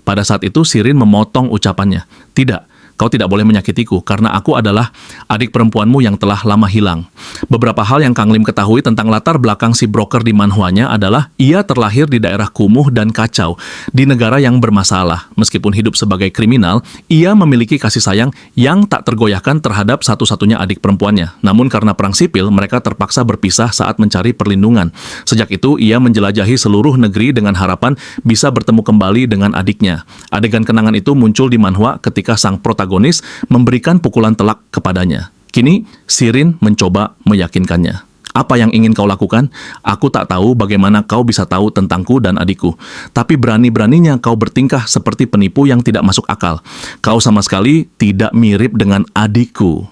Pada saat itu, Sirin memotong ucapannya. Tidak. Kau tidak boleh menyakitiku, karena aku adalah adik perempuanmu yang telah lama hilang. Beberapa hal yang Kang Lim ketahui tentang latar belakang si broker di manhwanya adalah ia terlahir di daerah kumuh dan kacau, di negara yang bermasalah. Meskipun hidup sebagai kriminal, ia memiliki kasih sayang yang tak tergoyahkan terhadap satu-satunya adik perempuannya. Namun karena perang sipil, mereka terpaksa berpisah saat mencari perlindungan. Sejak itu, ia menjelajahi seluruh negeri dengan harapan bisa bertemu kembali dengan adiknya. Adegan kenangan itu muncul di manhwa ketika sang protagonis memberikan pukulan telak kepadanya. Kini, Sirin mencoba meyakinkannya. Apa yang ingin kau lakukan? Aku tak tahu bagaimana kau bisa tahu tentangku dan adikku. Tapi berani-beraninya kau bertingkah seperti penipu yang tidak masuk akal. Kau sama sekali tidak mirip dengan adikku.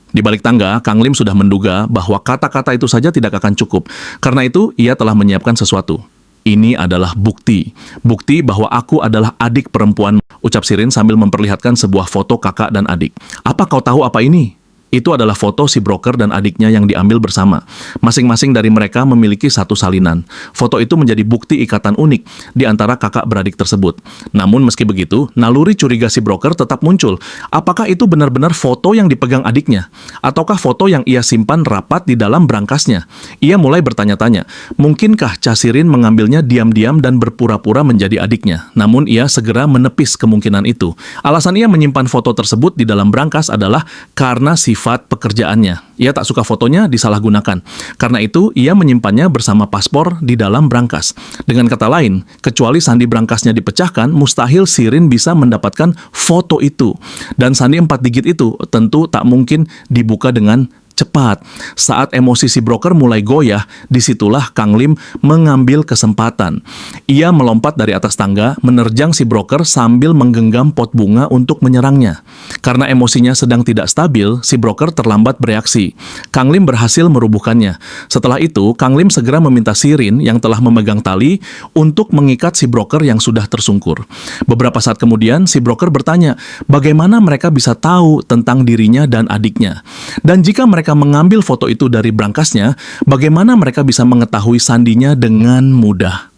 Di balik tangga, Kang Lim sudah menduga bahwa kata-kata itu saja tidak akan cukup. Karena itu, ia telah menyiapkan sesuatu. Ini adalah bukti. Bukti bahwa aku adalah adik perempuan, ucap Sirin sambil memperlihatkan sebuah foto kakak dan adik. Apa kau tahu apa ini? Itu adalah foto si broker dan adiknya yang diambil bersama. Masing-masing dari mereka memiliki satu salinan. Foto itu menjadi bukti ikatan unik di antara kakak beradik tersebut. Namun meski begitu, naluri curiga si broker tetap muncul. Apakah itu benar-benar foto yang dipegang adiknya? Ataukah foto yang ia simpan rapat di dalam berangkasnya? Ia mulai bertanya-tanya, mungkinkah Sirin mengambilnya diam-diam dan berpura-pura menjadi adiknya? Namun ia segera menepis kemungkinan itu. Alasan ia menyimpan foto tersebut di dalam berangkas adalah karena sifat pekerjaannya. Ia tak suka fotonya disalahgunakan. Karena itu, ia menyimpannya bersama paspor di dalam berangkas. Dengan kata lain, kecuali sandi berangkasnya dipecahkan, mustahil Sirin bisa mendapatkan foto itu. Dan sandi 4 digit itu tentu tak mungkin dibuka dengan cepat. Saat emosi si broker mulai goyah, disitulah Kang Lim mengambil kesempatan. Ia melompat dari atas tangga, menerjang si broker sambil menggenggam pot bunga untuk menyerangnya. Karena emosinya sedang tidak stabil, si broker terlambat bereaksi. Kang Lim berhasil merubuhkannya. Setelah itu, Kang Lim segera meminta Sirin yang telah memegang tali untuk mengikat si broker yang sudah tersungkur. Beberapa saat kemudian, si broker bertanya, bagaimana mereka bisa tahu tentang dirinya dan adiknya? Dan jika mereka mengambil foto itu dari berangkasnya, bagaimana mereka bisa mengetahui sandinya dengan mudah?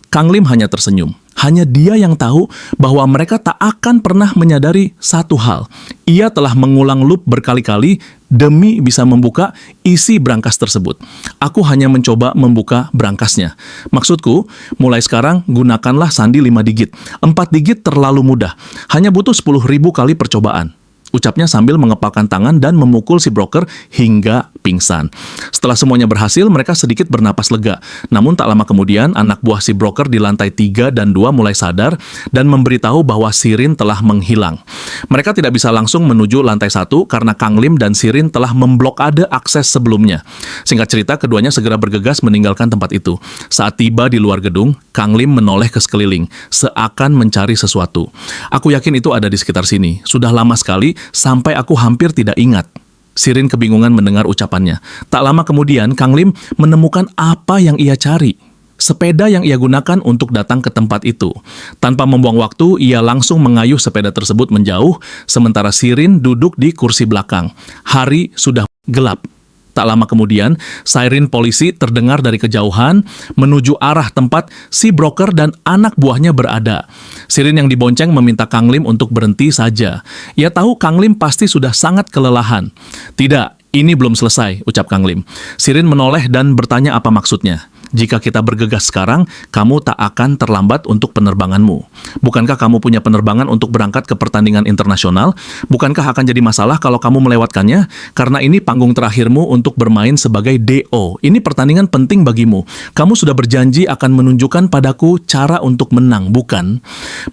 Kang Lim hanya tersenyum. Hanya dia yang tahu bahwa mereka tak akan pernah menyadari satu hal. Ia telah mengulang loop berkali-kali demi bisa membuka isi berangkas tersebut. Aku hanya mencoba membuka berangkasnya. Maksudku, mulai sekarang gunakanlah sandi 5 digit. 4 digit terlalu mudah. Hanya butuh 10.000 kali percobaan. Ucapnya sambil mengepalkan tangan dan memukul si broker hingga pingsan. Setelah semuanya berhasil, mereka sedikit bernapas lega. Namun tak lama kemudian, anak buah si broker di lantai 3 dan 2 mulai sadar dan memberitahu bahwa Sirin telah menghilang. Mereka tidak bisa langsung menuju lantai 1 karena Kang Lim dan Sirin telah memblokade akses sebelumnya. Singkat cerita, keduanya segera bergegas meninggalkan tempat itu. Saat tiba di luar gedung, Kang Lim menoleh ke sekeliling, seakan mencari sesuatu. Aku yakin itu ada di sekitar sini. Sudah lama sekali, sampai aku hampir tidak ingat. Sirin kebingungan mendengar ucapannya. Tak lama kemudian, Kang Lim menemukan apa yang ia cari. Sepeda yang ia gunakan untuk datang ke tempat itu. Tanpa membuang waktu, ia langsung mengayuh sepeda tersebut menjauh, sementara Sirin duduk di kursi belakang. Hari sudah gelap. Tak lama kemudian, siren polisi terdengar dari kejauhan menuju arah tempat si broker dan anak buahnya berada. Sirin yang dibonceng meminta Kang Lim untuk berhenti saja. Ia tahu Kang Lim pasti sudah sangat kelelahan. Tidak, ini belum selesai, ucap Kang Lim. Sirin menoleh dan bertanya apa maksudnya. Jika kita bergegas sekarang, kamu tak akan terlambat untuk penerbanganmu. Bukankah kamu punya penerbangan untuk berangkat ke pertandingan internasional? Bukankah akan jadi masalah kalau kamu melewatkannya? Karena ini panggung terakhirmu untuk bermain sebagai DO. Ini pertandingan penting bagimu. Kamu sudah berjanji akan menunjukkan padaku cara untuk menang, bukan?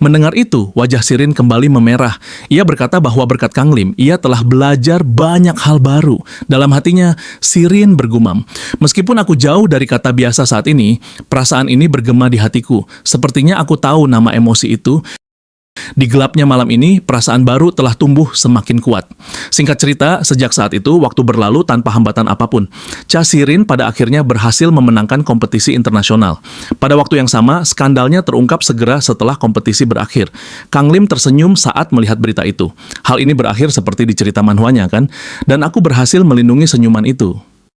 Mendengar itu, wajah Sirin kembali memerah. Ia berkata bahwa berkat Kang Lim, ia telah belajar banyak hal baru. Dalam hatinya, Sirin bergumam, meskipun aku jauh dari kata biasa saat ini, perasaan ini bergema di hatiku. Sepertinya aku tahu nama emosi itu, Di gelapnya malam ini, perasaan baru telah tumbuh semakin kuat. Singkat cerita, sejak saat itu, waktu berlalu tanpa hambatan apapun. Cha Sirin pada akhirnya berhasil memenangkan kompetisi internasional. Pada waktu yang sama, skandalnya terungkap segera setelah kompetisi berakhir. Kang Lim tersenyum saat melihat berita itu. Hal ini berakhir seperti di cerita manhwanya kan? Dan aku berhasil melindungi senyuman itu.